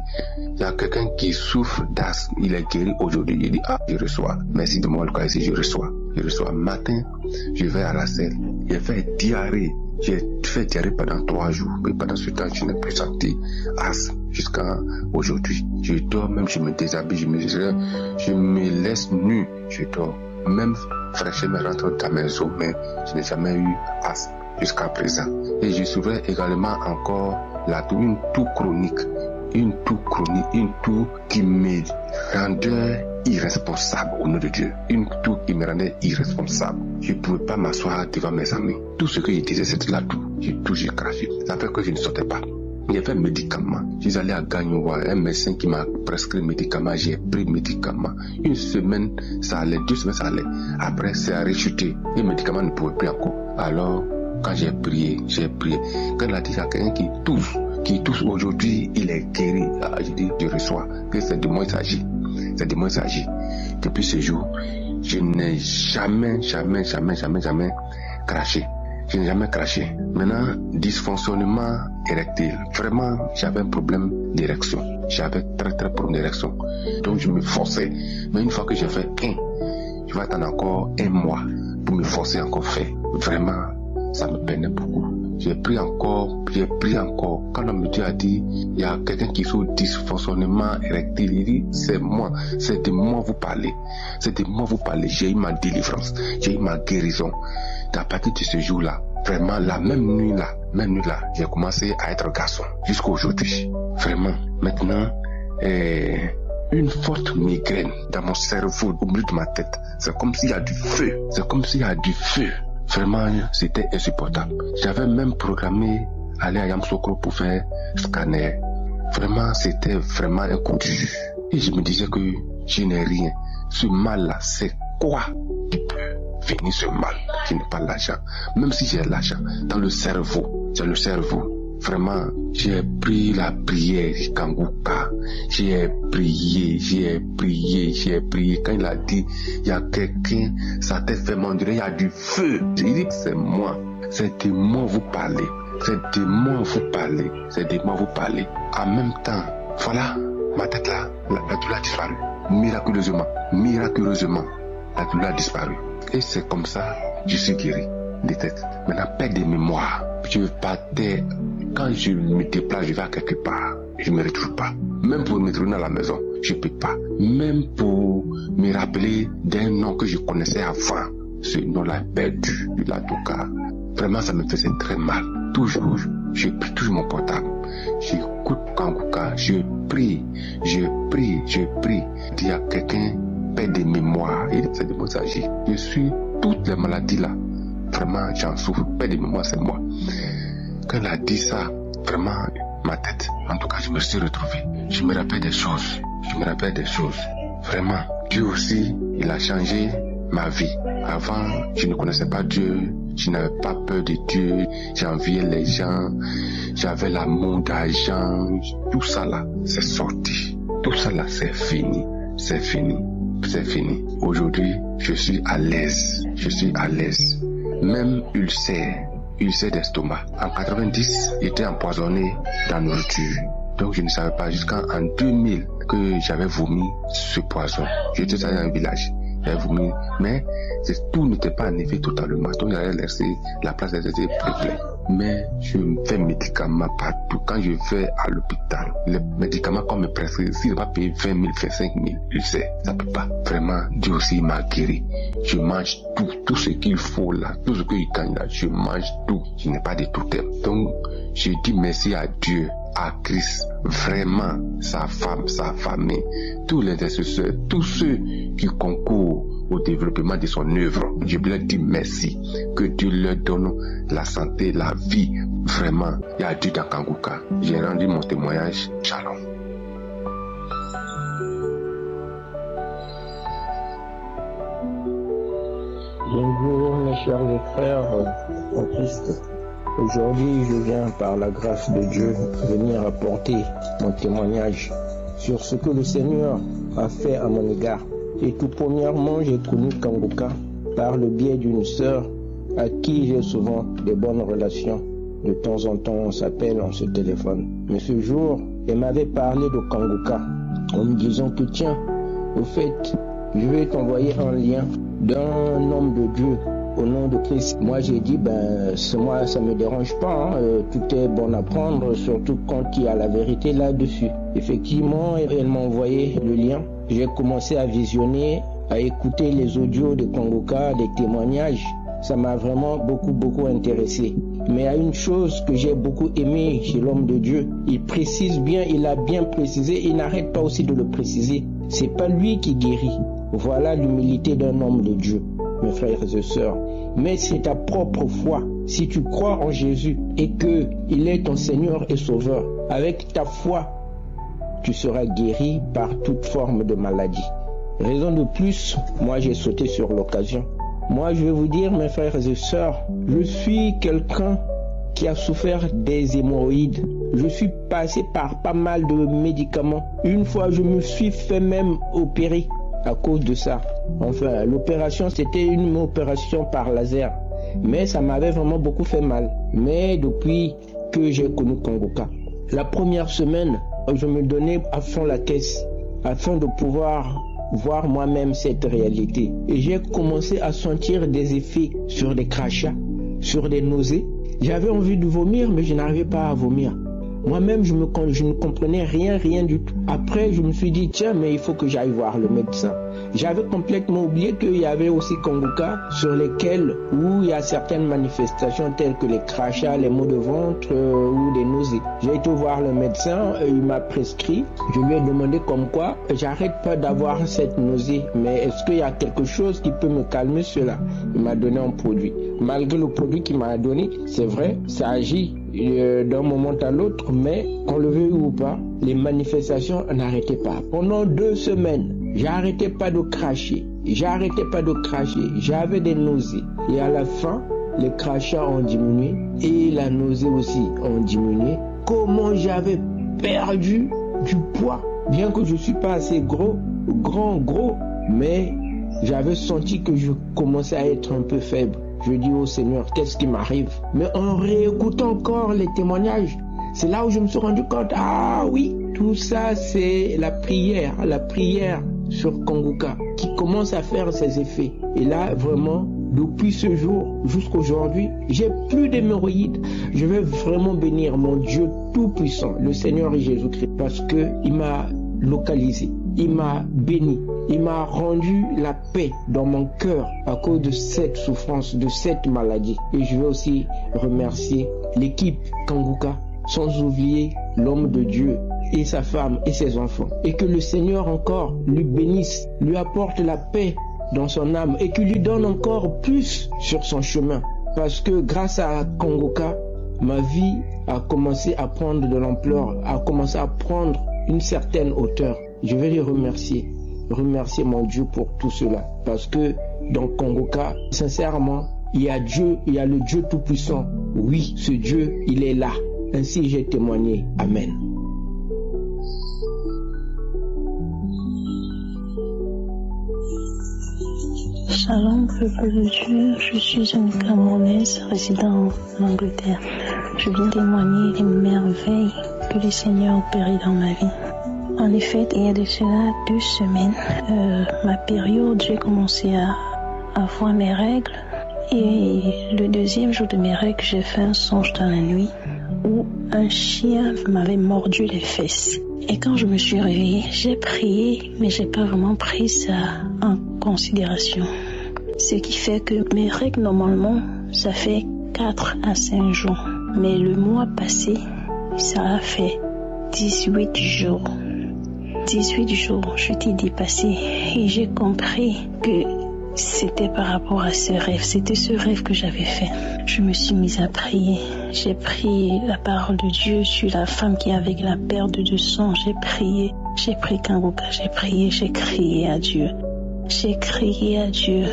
il y a quelqu'un qui souffre d'asthme, il est guéri aujourd'hui. Il dit, je reçois. Merci de moi le cas ici, je reçois. Matin, je vais à la selle. J'ai fait diarrhée. J'ai fait diarrhée pendant 3 jours. Et pendant ce temps, je n'ai plus senti asthme jusqu'à aujourd'hui. Je dors, même je me déshabille, je me laisse nu, je dors. Même fraîchement rentre dans mes os, mais je n'ai jamais eu asthme jusqu'à présent. Et je souffrais également encore une toux chronique. Une toux qui me rendait irresponsable au nom de Dieu. Une toux qui me rendait irresponsable. Je ne pouvais pas m'asseoir devant mes amis. Tout ce que je disais, c'était la toux. J'ai craché. Ça fait que je ne sortais pas. J'ai fait médicaments. Je suis allé à Gagnon voir un médecin qui m'a prescrit médicaments. J'ai pris médicaments. 1 semaine, ça allait. 2 semaines, ça allait. Après, c'est à rechuter. Les médicaments ne pouvaient plus encore. Alors, quand j'ai prié. Quand il a dit à quelqu'un qui tousse aujourd'hui, il est guéri. Je dis, je reçois. Que c'est de moi il s'agit. Depuis ce jour, je n'ai jamais craché. Je n'ai jamais craché. Maintenant, dysfonctionnement érectile. Vraiment, j'avais un problème d'érection. J'avais très problème d'érection. Donc, je me forçais. Mais une fois que j'ai fait je vais attendre encore 1 mois pour me forcer encore faire. Vraiment, ça me peinait beaucoup. J'ai pris encore. Quand le médecin a dit, il y a quelqu'un qui fait dysfonctionnement érectile, il dit, c'est moi. C'est de moi vous parlez. J'ai eu ma délivrance. J'ai eu ma guérison. À partir de ce jour-là, vraiment, la même nuit là, j'ai commencé à être garçon. Jusqu'à aujourd'hui. Vraiment. Maintenant, une forte migraine dans mon cerveau, au milieu de ma tête. C'est comme s'il y a du feu. Vraiment, c'était insupportable. J'avais même programmé aller à Yamoussoukro pour faire scanner. Vraiment, c'était vraiment un coup dur. Et je me disais que je n'ai rien. Ce mal-là, c'est quoi qui peut finir ce mal? Je n'ai pas l'argent. Même si j'ai l'argent, dans le cerveau, c'est le cerveau. Vraiment, j'ai pris la prière Kanguka. J'ai prié. Quand il a dit, il y a quelqu'un, sa tête fait m'endurer, il y a du feu. J'ai dit, c'est moi. C'est de moi vous parlez. En même temps, voilà, ma tête là, la douleur a disparu. Miraculeusement, la douleur a disparu. Et c'est comme ça, je suis guéri des têtes. Maintenant, perte de mémoire. Je partais, quand je me déplace, je vais à quelque part, je ne me retrouve pas. Même pour me trouver à la maison, je ne peux pas. Même pour me rappeler d'un nom que je connaissais avant, ce nom-là est perdu, de la Doka. Vraiment, ça me faisait très mal. Toujours, je prie toujours mon portable. J'écoute Kanguka, je prie. Il y a quelqu'un, perd de mémoire, et c'est de moi s'agit. Je suis toutes les maladies là. Vraiment, j'en souffre. Perd de mémoire, c'est moi. Quand elle a dit ça, vraiment, ma tête, en tout cas, je me suis retrouvé. Je me rappelle des choses. Vraiment, Dieu aussi, il a changé ma vie. Avant, je ne connaissais pas Dieu. Je n'avais pas peur de Dieu. J'enviais les gens. J'avais l'amour d'argent. Tout ça là, c'est sorti. Tout ça là, c'est fini. Aujourd'hui, je suis à l'aise. Même ulcère d'estomac. En 90, j'étais empoisonné dans la nourriture. Donc je ne savais pas jusqu'en 2000 que j'avais vomi ce poison. J'étais allé dans un village, j'avais vomi, mais tout n'était pas enlevé totalement. Donc j'avais laissé la place des plaies. Mais je fais médicaments partout. Quand je vais à l'hôpital, les médicaments qu'on me prescrit, s'il va payer 20 000, 25 000, je sais, ça peut pas. Vraiment, Dieu aussi m'a guéri. Je mange tout ce qu'il faut là, tout ce qu'il gagne là, je mange tout. Je n'ai pas de totem. Donc, je dis merci à Dieu, à Christ, vraiment, sa femme, sa famille, tous les intercesseurs, tous ceux qui concourent au développement de son œuvre. Je leur dis merci, que Dieu leur donne la santé, la vie. Vraiment, il y a Dieu dans Kanguka. J'ai rendu mon témoignage. Shalom. Bonjour mes chers frères en Christ. Aujourd'hui, je viens par la grâce de Dieu venir apporter mon témoignage sur ce que le Seigneur a fait à mon égard. Et tout premièrement, j'ai connu Kanguka par le biais d'une sœur à qui j'ai souvent de bonnes relations. De temps en temps, on s'appelle, on se téléphone. Mais ce jour, elle m'avait parlé de Kanguka en me disant que tiens, au fait, je vais t'envoyer un lien d'un homme de Dieu au nom de Christ. Moi j'ai dit, moi ça me dérange pas, tout est bon à prendre, surtout quand il y a la vérité là-dessus. Effectivement, elle m'a envoyé le lien. J'ai commencé à visionner, à écouter les audios de Kanguka, les témoignages. Ça m'a vraiment beaucoup intéressé. Mais il y a une chose que j'ai beaucoup aimé chez l'homme de Dieu. Il précise bien, il a bien précisé, il n'arrête pas aussi de le préciser. C'est pas lui qui guérit. Voilà l'humilité d'un homme de Dieu, mes frères et sœurs. Mais c'est ta propre foi. Si tu crois en Jésus et que il est ton Seigneur et Sauveur, avec ta foi, tu seras guéri par toute forme de maladie. Raison de plus, moi j'ai sauté sur l'occasion. Moi je vais vous dire, mes frères et sœurs, je suis quelqu'un qui a souffert des hémorroïdes. Je suis passé par pas mal de médicaments. Une fois je me suis fait même opérer à cause de ça. Enfin, l'opération, c'était une opération par laser. Mais ça m'avait vraiment beaucoup fait mal. Mais depuis que j'ai connu Kangoka, la première semaine, je me donnais à fond la caisse afin de pouvoir voir moi-même cette réalité. Et j'ai commencé à sentir des effets sur des crachats, sur des nausées. J'avais envie de vomir, mais je n'arrivais pas à vomir. Moi-même, je ne comprenais rien du tout. Après, je me suis dit, tiens, mais il faut que j'aille voir le médecin. J'avais complètement oublié qu'il y avait aussi Kangoka sur lesquels où il y a certaines manifestations telles que les crachats, les maux de ventre ou des nausées. J'ai été voir le médecin, il m'a prescrit. Je lui ai demandé comme quoi, j'arrête pas d'avoir cette nausée, mais est-ce qu'il y a quelque chose qui peut me calmer cela? Il m'a donné un produit. Malgré le produit qu'il m'a donné, c'est vrai, ça agit d'un moment à l'autre, mais qu'on le veuille ou pas, les manifestations n'arrêtaient pas. Pendant 2 semaines, j'arrêtais pas de cracher, j'avais des nausées. Et à la fin, les crachats ont diminué et la nausée aussi ont diminué. Comment j'avais perdu du poids, bien que je ne suis pas assez gros, mais j'avais senti que je commençais à être un peu faible. Je dis au Seigneur, qu'est-ce qui m'arrive? Mais en réécoutant encore les témoignages, c'est là où je me suis rendu compte, ah oui, tout ça c'est la prière sur Kangoka qui commence à faire ses effets. Et là, vraiment, depuis ce jour jusqu'à aujourd'hui, j'ai plus d'hémorroïdes. Je vais vraiment bénir mon Dieu Tout-Puissant, le Seigneur Jésus-Christ, parce qu'il m'a localisé, il m'a béni, il m'a rendu la paix dans mon cœur à cause de cette souffrance, de cette maladie. Et je veux aussi remercier l'équipe Kangoka, sans oublier l'homme de Dieu et sa femme et ses enfants. Et que le Seigneur encore lui bénisse, lui apporte la paix dans son âme et qu'il lui donne encore plus sur son chemin. Parce que grâce à Kangoka, ma vie a commencé à prendre de l'ampleur, a commencé à prendre une certaine hauteur. Je vais les remercier mon Dieu pour tout cela. Parce que dans Kangoka, sincèrement, il y a Dieu, il y a le Dieu Tout-Puissant. Oui, ce Dieu, il est là. Ainsi j'ai témoigné. Amen. Shalom, peuple de Dieu. Je suis une Camerounaise résidant en Angleterre. Je viens témoigner des merveilles que le Seigneur a opérées dans ma vie. En effet, il y a de cela 2 semaines, ma période, j'ai commencé à avoir mes règles. Et le 2e jour de mes règles, j'ai fait un songe dans la nuit où un chien m'avait mordu les fesses. Et quand je me suis réveillée, j'ai prié, mais j'ai pas vraiment pris ça en considération. Ce qui fait que mes règles, normalement, ça fait 4 à 5 jours. Mais le mois passé, ça a fait 18 jours. 18 jours, je t'ai dépassé. Et j'ai compris que c'était par rapport à ce rêve. C'était ce rêve que j'avais fait. Je me suis mise à prier. J'ai prié la parole de Dieu sur la femme qui avait la perte de sang. J'ai prié Kangoka. J'ai prié, j'ai crié à Dieu. J'ai crié à Dieu.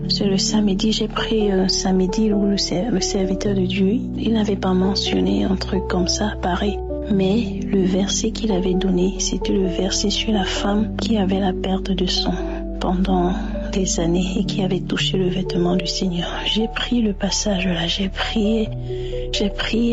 C'est le samedi, j'ai prié un samedi où le serviteur de Dieu, il n'avait pas mentionné un truc comme ça, pareil. Mais le verset qu'il avait donné, c'était le verset sur la femme qui avait la perte de sang pendant des années et qui avait touché le vêtement du Seigneur. J'ai pris le passage là, j'ai prié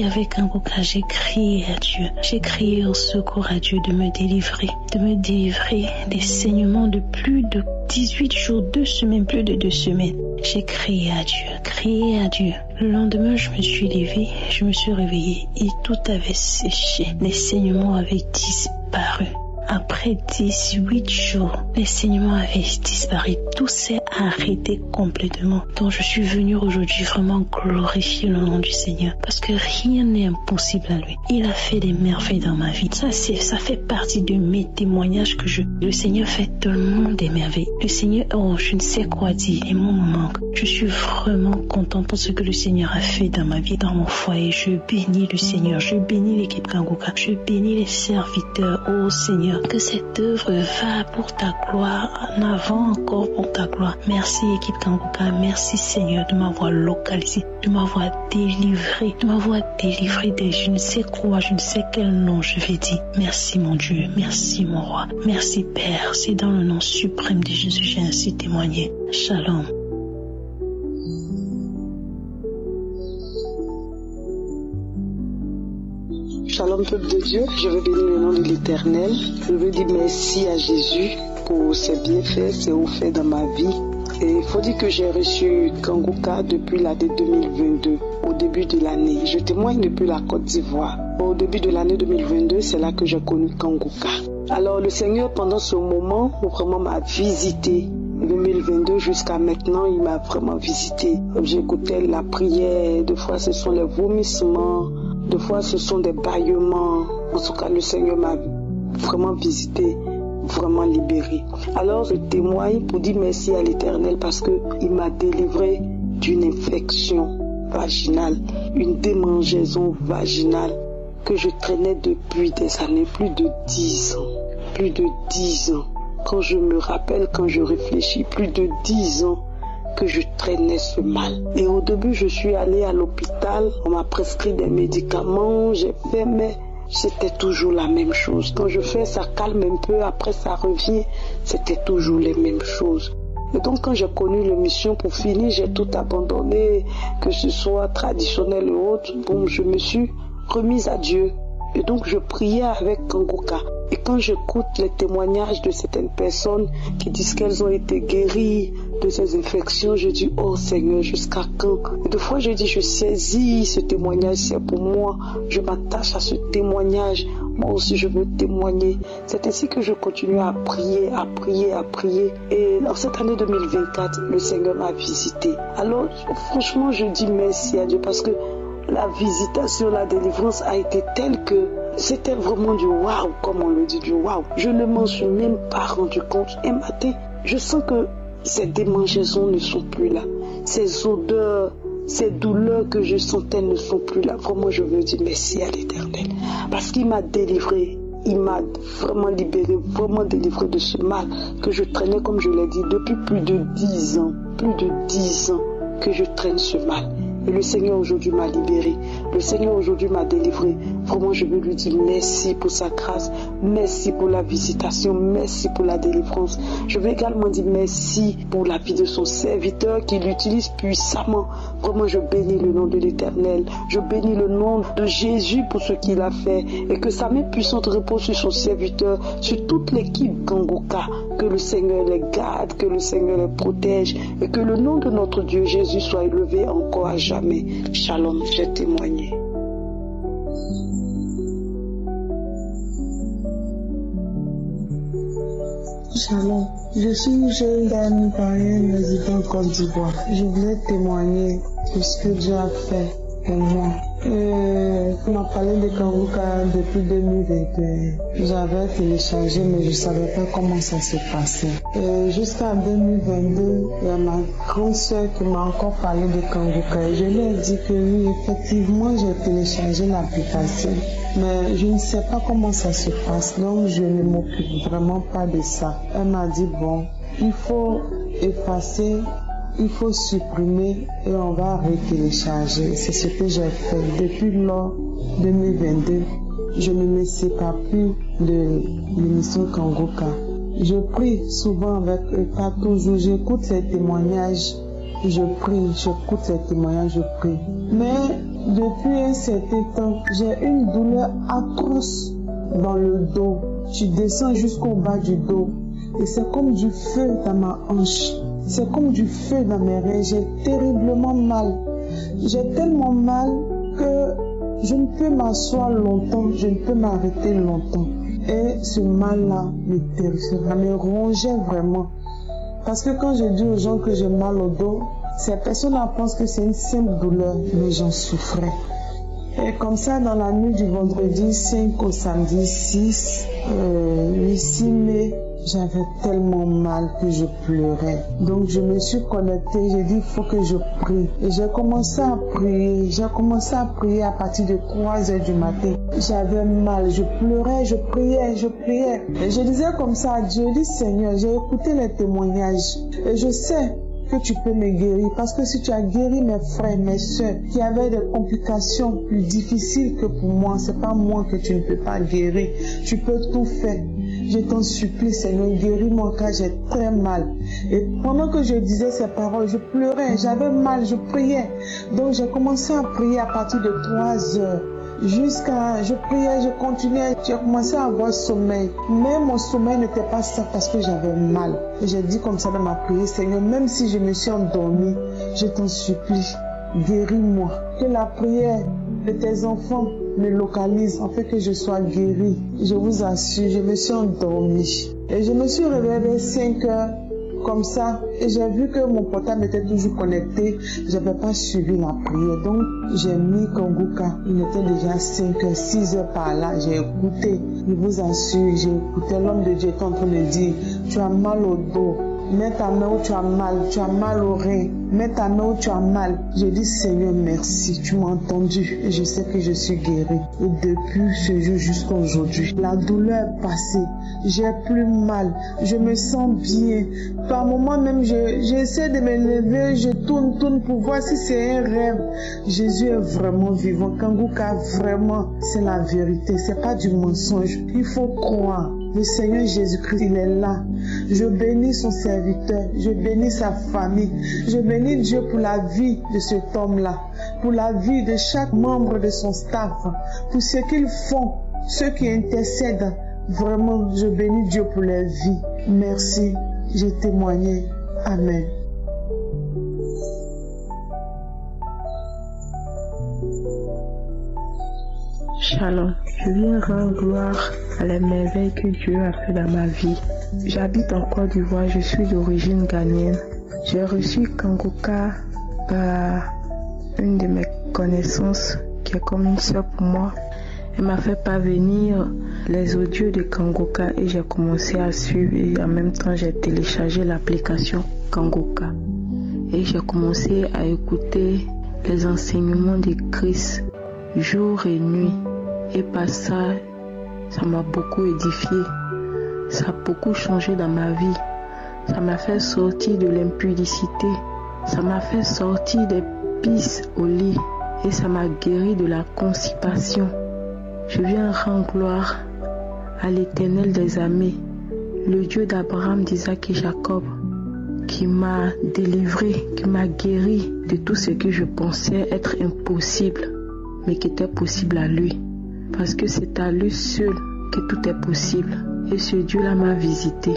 avec un bouquin, j'ai crié à Dieu. J'ai crié au secours à Dieu de me délivrer des saignements de plus de 18 jours, 2 semaines, plus de 2 semaines. J'ai crié à Dieu. Le lendemain, je me suis levée, je me suis réveillée et tout avait séché. Les saignements avaient disparu. Après 18 jours, les saignements avaient disparu. Tout s'est arrêté complètement. Donc je suis venue aujourd'hui vraiment glorifier le nom du Seigneur. Parce que rien n'est impossible à lui. Il a fait des merveilles dans ma vie. Ça fait partie de mes témoignages que le Seigneur fait tellement des merveilles. Le Seigneur, je ne sais quoi dire. Les mots me manquent. Je suis vraiment contente pour ce que le Seigneur a fait dans ma vie, dans mon foyer. Je bénis le Seigneur. Je bénis l'équipe Kangoka. Je bénis les serviteurs. Oh Seigneur, que cette œuvre va pour ta gloire en avant encore pour ta gloire. Merci équipe Kanguka, merci Seigneur de m'avoir localisé, de m'avoir délivré, de je ne sais quoi, je ne sais quel nom je vais dire. Merci mon Dieu, merci mon roi, merci Père, c'est dans le nom suprême de Jésus j'ai ainsi témoigné. Shalom. Shalom peuple de Dieu, je veux bénir le nom de l'Éternel. Je veux dire merci à Jésus pour ses bienfaits, ses hauts faits dans ma vie. Et il faut dire que j'ai reçu Kanguka depuis l'année 2022, au début de l'année. Je témoigne depuis la Côte d'Ivoire. Au début de l'année 2022, c'est là que j'ai connu Kanguka. Alors le Seigneur, pendant ce moment, vraiment m'a visité. 2022 jusqu'à maintenant, il m'a vraiment visité. J'écoutais la prière, des fois ce sont les vomissements, des fois ce sont des bâillements. En tout cas, le Seigneur m'a vraiment visité, vraiment libéré. Alors je témoigne pour dire merci à l'Éternel parce qu'il m'a délivré d'une infection vaginale, une démangeaison vaginale que je traînais depuis des années, plus de 10 ans. Plus de 10 ans. Quand je me rappelle, quand je réfléchis, plus de 10 ans que je traînais ce mal. Et au début, je suis allée à l'hôpital, on m'a prescrit des médicaments, j'ai fait, mais c'était toujours la même chose. Quand je fais, ça calme un peu, après ça revient, c'était toujours les mêmes choses. Et donc quand j'ai connu l'émission, pour finir, j'ai tout abandonné, que ce soit traditionnel ou autre. Bon, je me suis remise à Dieu. Et donc je priais avec Kanguka. Et quand j'écoute les témoignages de certaines personnes qui disent qu'elles ont été guéries de ces infections, je dis, oh Seigneur, jusqu'à quand? Et des fois je dis, je saisis ce témoignage, c'est pour moi, je m'attache à ce témoignage, moi aussi je veux témoigner. C'est ainsi que je continue à prier, à prier, à prier. Et en cette année 2024, le Seigneur m'a visité. Alors franchement, je dis merci à Dieu parce que la visitation, la délivrance a été telle que c'était vraiment du waouh, comme on le dit, du waouh. Je ne m'en suis même pas rendu compte. Un matin, je sens que ces démangeaisons ne sont plus là. Ces odeurs, ces douleurs que je sentais ne sont plus là. Vraiment, je veux dire merci à l'Éternel. Parce qu'il m'a délivré. Il m'a vraiment libéré, vraiment délivré de ce mal que je traînais, comme je l'ai dit, depuis plus de 10 ans. Plus de 10 ans que je traîne ce mal. Et le Seigneur aujourd'hui m'a libéré. Le Seigneur aujourd'hui m'a délivré. Vraiment, je veux lui dire merci pour sa grâce. Merci pour la visitation. Merci pour la délivrance. Je veux également dire merci pour la vie de son serviteur qui l'utilise puissamment. Vraiment, je bénis le nom de l'Éternel. Je bénis le nom de Jésus pour ce qu'il a fait. Et que sa main puissante repose sur son serviteur, sur toute l'équipe Kanguka. Que le Seigneur les garde, que le Seigneur les protège. Et que le nom de notre Dieu Jésus soit élevé encore à jamais. Shalom, j'ai témoigné. Shalom, je suis jeune dame ivoirienne résidant en Côte d'Ivoire. Je voulais témoigner de ce que Dieu a fait pour moi. On m'a parlé de Kanguka depuis 2021. J'avais téléchargé mais je ne savais pas comment ça se passait. Jusqu'à 2022, il y a ma grande soeur qui m'a encore parlé de Kanguka. Et je lui ai dit que oui, effectivement, j'ai téléchargé l'application. Mais je ne sais pas comment ça se passe, donc je ne m'occupe vraiment pas de ça. Elle m'a dit, bon, il faut effacer, il faut supprimer et on va retélécharger. C'est ce que j'ai fait. Depuis lors 2022, je ne me sépare plus de l'émission Kanguka. Je prie souvent avec eux, pas toujours. J'écoute les témoignages, je prie, j'écoute les témoignages, je prie. Mais depuis un certain temps, j'ai une douleur atroce dans le dos. Je descends jusqu'au bas du dos et c'est comme du feu dans ma hanche. C'est comme du feu dans mes reins. J'ai terriblement mal. J'ai tellement mal que je ne peux m'asseoir longtemps, je ne peux m'arrêter longtemps. Et ce mal-là me terrifiait, me rongeait vraiment. Parce que quand je dis aux gens que j'ai mal au dos, ces personnes-là pensent que c'est une simple douleur, mais j'en souffrais. Et comme ça, dans la nuit du vendredi 5 au samedi 6 mai, j'avais tellement mal que je pleurais. Donc je me suis connectée, j'ai dit il faut que je prie. Et j'ai commencé à prier. J'ai commencé à prier à partir de 3h du matin. J'avais mal, je pleurais, je priais. Et je disais comme ça à Dieu, je dis Seigneur, j'ai écouté les témoignages et je sais que tu peux me guérir, parce que si tu as guéri mes frères, mes soeurs qui avaient des complications plus difficiles que pour moi, c'est pas moi que tu ne peux pas guérir, tu peux tout faire. Je t'en supplie Seigneur, guéris-moi car j'ai très mal. Et pendant que je disais ces paroles, je pleurais, j'avais mal, je priais. Donc j'ai commencé à prier à partir de 3h. Je priais, je continuais, j'ai commencé à avoir sommeil. Mais mon sommeil n'était pas ça parce que j'avais mal. Et j'ai dit comme ça dans ma prière, Seigneur, même si je me suis endormie, je t'en supplie, guéris-moi. Que la prière de tes enfants me localise afin que je sois guérie. Je vous assure, je me suis endormie. Et je me suis réveillée vers 5h. Comme ça, et j'ai vu que mon portable était toujours connecté, je n'avais pas suivi la prière, donc j'ai mis Kanguka, il était déjà 5h, 6h par là, j'ai écouté, je vous assure, j'ai écouté, l'homme de Dieu était en train de dire, tu as mal au dos, mets ta main où tu as mal au rein, mets ta main où tu as mal. J'ai dit Seigneur merci, tu m'as entendu et je sais que je suis guérie. Et depuis ce jour jusqu'à aujourd'hui, la douleur est passée, j'ai plus mal, je me sens bien. Par moments même j'essaie de me lever, je tourne pour voir si c'est un rêve. Jésus est vraiment vivant, Kanguka vraiment c'est la vérité, c'est pas du mensonge, il faut croire. Le Seigneur Jésus-Christ, il est là. Je bénis son serviteur, je bénis sa famille, je bénis Dieu pour la vie de cet homme-là, pour la vie de chaque membre de son staff, pour ce qu'ils font, ceux qui intercèdent. Vraiment, je bénis Dieu pour leur vie. Merci, j'ai témoigné. Amen. Shalom, je viens rendre gloire à la merveille que Dieu a fait dans ma vie. J'habite en Côte d'Ivoire, je suis d'origine ghanéenne. J'ai reçu Kanguka par une de mes connaissances qui est comme une soeur pour moi. Elle m'a fait parvenir les audios de Kanguka et j'ai commencé à suivre et en même temps j'ai téléchargé l'application Kanguka. Et j'ai commencé à écouter les enseignements de Christ jour et nuit. Et par ça, ça m'a beaucoup édifié. Ça a beaucoup changé dans ma vie. Ça m'a fait sortir de l'impudicité. Ça m'a fait sortir des pis au lit. Et ça m'a guéri de la constipation. Je viens rendre gloire à l'Éternel des armées, le Dieu d'Abraham, d'Isaac et Jacob, qui m'a délivré, qui m'a guéri de tout ce que je pensais être impossible, mais qui était possible à lui. Parce que c'est à lui seul que tout est possible. Et ce Dieu-là m'a visité.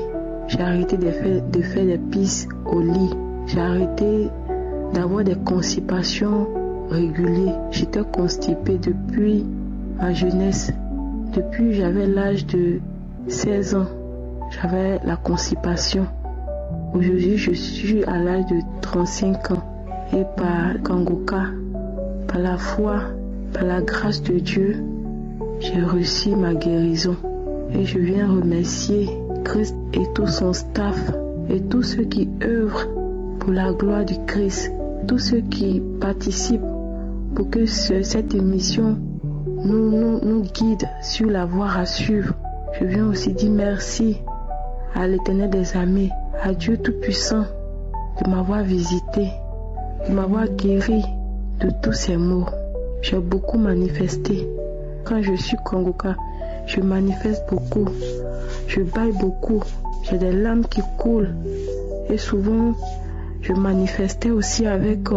J'ai arrêté de faire des pis au lit. J'ai arrêté d'avoir des constipations régulières. J'étais constipée depuis ma jeunesse. Depuis j'avais l'âge de 16 ans, j'avais la constipation. Aujourd'hui, je suis à l'âge de 35 ans. Et par Kanguka, par la foi, par la grâce de Dieu, j'ai reçu ma guérison. Et je viens remercier Christ et tout son staff et tous ceux qui œuvrent pour la gloire du Christ, tous ceux qui participent pour que cette émission nous guide sur la voie à suivre. Je viens aussi dire merci à l'Éternel des armées, à Dieu Tout-Puissant de m'avoir visité, de m'avoir guéri de tous ces maux. J'ai beaucoup manifesté. Quand je suis Kanguka, je manifeste beaucoup, je baille beaucoup, j'ai des larmes qui coulent. Et souvent, je manifestais aussi avec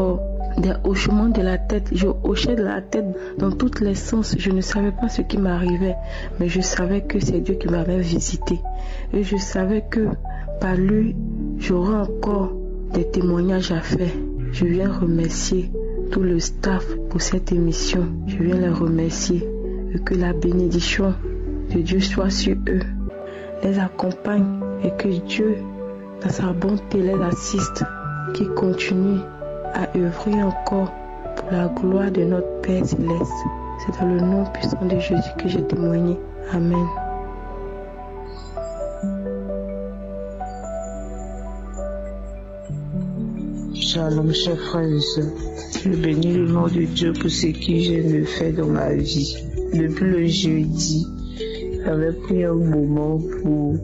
des hochements de la tête. Je hochais de la tête dans tous les sens. Je ne savais pas ce qui m'arrivait, mais je savais que c'est Dieu qui m'avait visité. Et je savais que par lui, j'aurais encore des témoignages à faire. Je viens remercier tout le staff pour cette émission. Je viens les remercier et que la bénédiction de Dieu soit sur eux, les accompagne et que Dieu, dans sa bonté, les assiste, qui continue à œuvrer encore pour la gloire de notre Père Céleste. C'est dans le nom puissant de Jésus que j'ai témoigné. Amen. Shalom, chers frères et sœurs. Je bénis le nom de Dieu pour ce qu'il vient de faire dans ma vie. Depuis le jeudi, j'avais pris un moment pour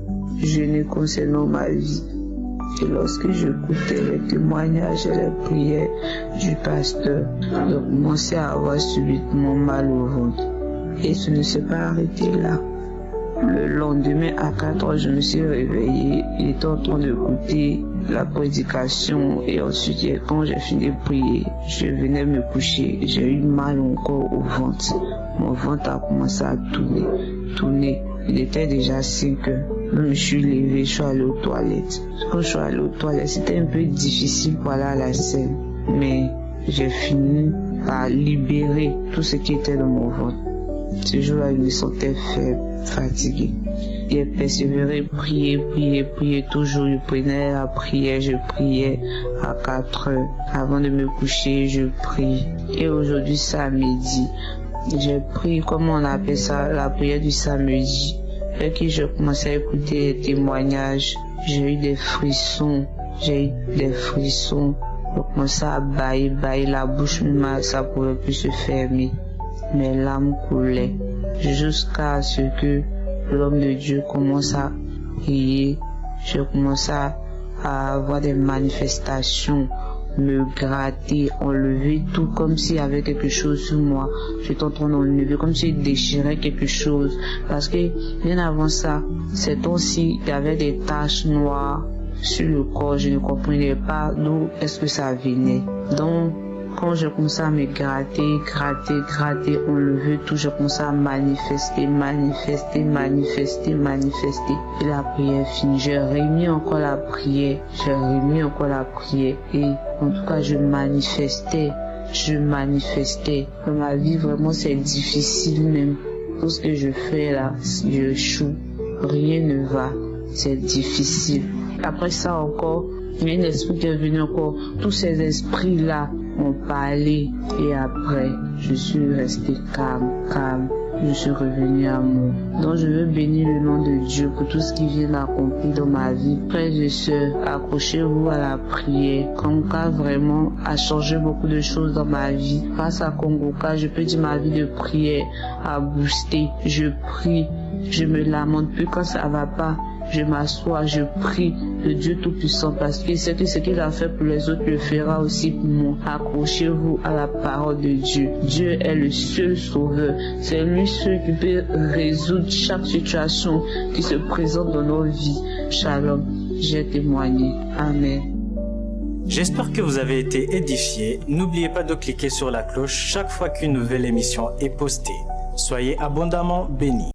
jeûner concernant ma vie. Et lorsque j'écoutais les témoignages et les prières du pasteur, j'ai commencé à avoir subitement mal au ventre. Et ce ne s'est pas arrêté là. Le lendemain à 4 heures, je me suis réveillée, j'étais en train d'écouter la prédication et ensuite quand j'ai fini de prier, je venais me coucher, j'ai eu mal encore au ventre. Mon ventre a commencé à tourner. Il était déjà 5 heures. Je me suis levée, je suis allée aux toilettes. Quand je suis allée aux toilettes, c'était un peu difficile pour aller à la scène, mais j'ai fini par libérer tout ce qui était dans mon ventre. Ce jour-là, je me sentais faible, fatiguée. J'ai persévéré, prier, toujours. Je prenais la prière, je priais à 4 heures. Avant de me coucher, je prie. Et aujourd'hui, samedi, j'ai pris, comment on appelle ça, la prière du samedi. Dès que je commençais à écouter les témoignages, j'ai eu des frissons. Je commençais à bailler, la bouche, ça pouvait plus se fermer. Mes larmes coulaient jusqu'à ce que l'homme de Dieu commence à prier. Je commençais à avoir des manifestations, me gratter, enlever tout comme s'il y avait quelque chose sur moi. J'étais en train d'enlever comme si je déchirais quelque chose. Parce que bien avant ça, ces temps-ci, il y avait des taches noires sur le corps. Je ne comprenais pas d'où est-ce que ça venait. Donc, quand je commençais à me gratter, enlever tout, je commençais à manifester. Et la prière finie. J'ai remis encore la prière. Et en tout cas, je manifestais. Dans ma vie, vraiment, c'est difficile même. Tout ce que je fais là, je choue. Rien ne va. C'est difficile. Après ça encore, il y a un esprit qui est venu encore. Tous ces esprits-là ont parlé. Et après, je suis restée calme. Je suis revenue à moi. Donc je veux bénir le nom de Dieu pour tout ce qui vient d'accomplir dans ma vie. Frères et sœurs, accrochez-vous à la prière. Kangoka vraiment a changé beaucoup de choses dans ma vie. Grâce à Kangoka, je peux dire ma vie de prière a boosté. Je prie, je me lamente plus quand ça va pas. Je m'assois, je prie le Dieu Tout-Puissant parce que c'est que ce qu'il a fait pour les autres le fera aussi pour moi. Accrochez-vous à la parole de Dieu. Dieu est le seul sauveur. C'est lui seul qui peut résoudre chaque situation qui se présente dans nos vies. Shalom, j'ai témoigné. Amen. J'espère que vous avez été édifiés. N'oubliez pas de cliquer sur la cloche chaque fois qu'une nouvelle émission est postée. Soyez abondamment bénis.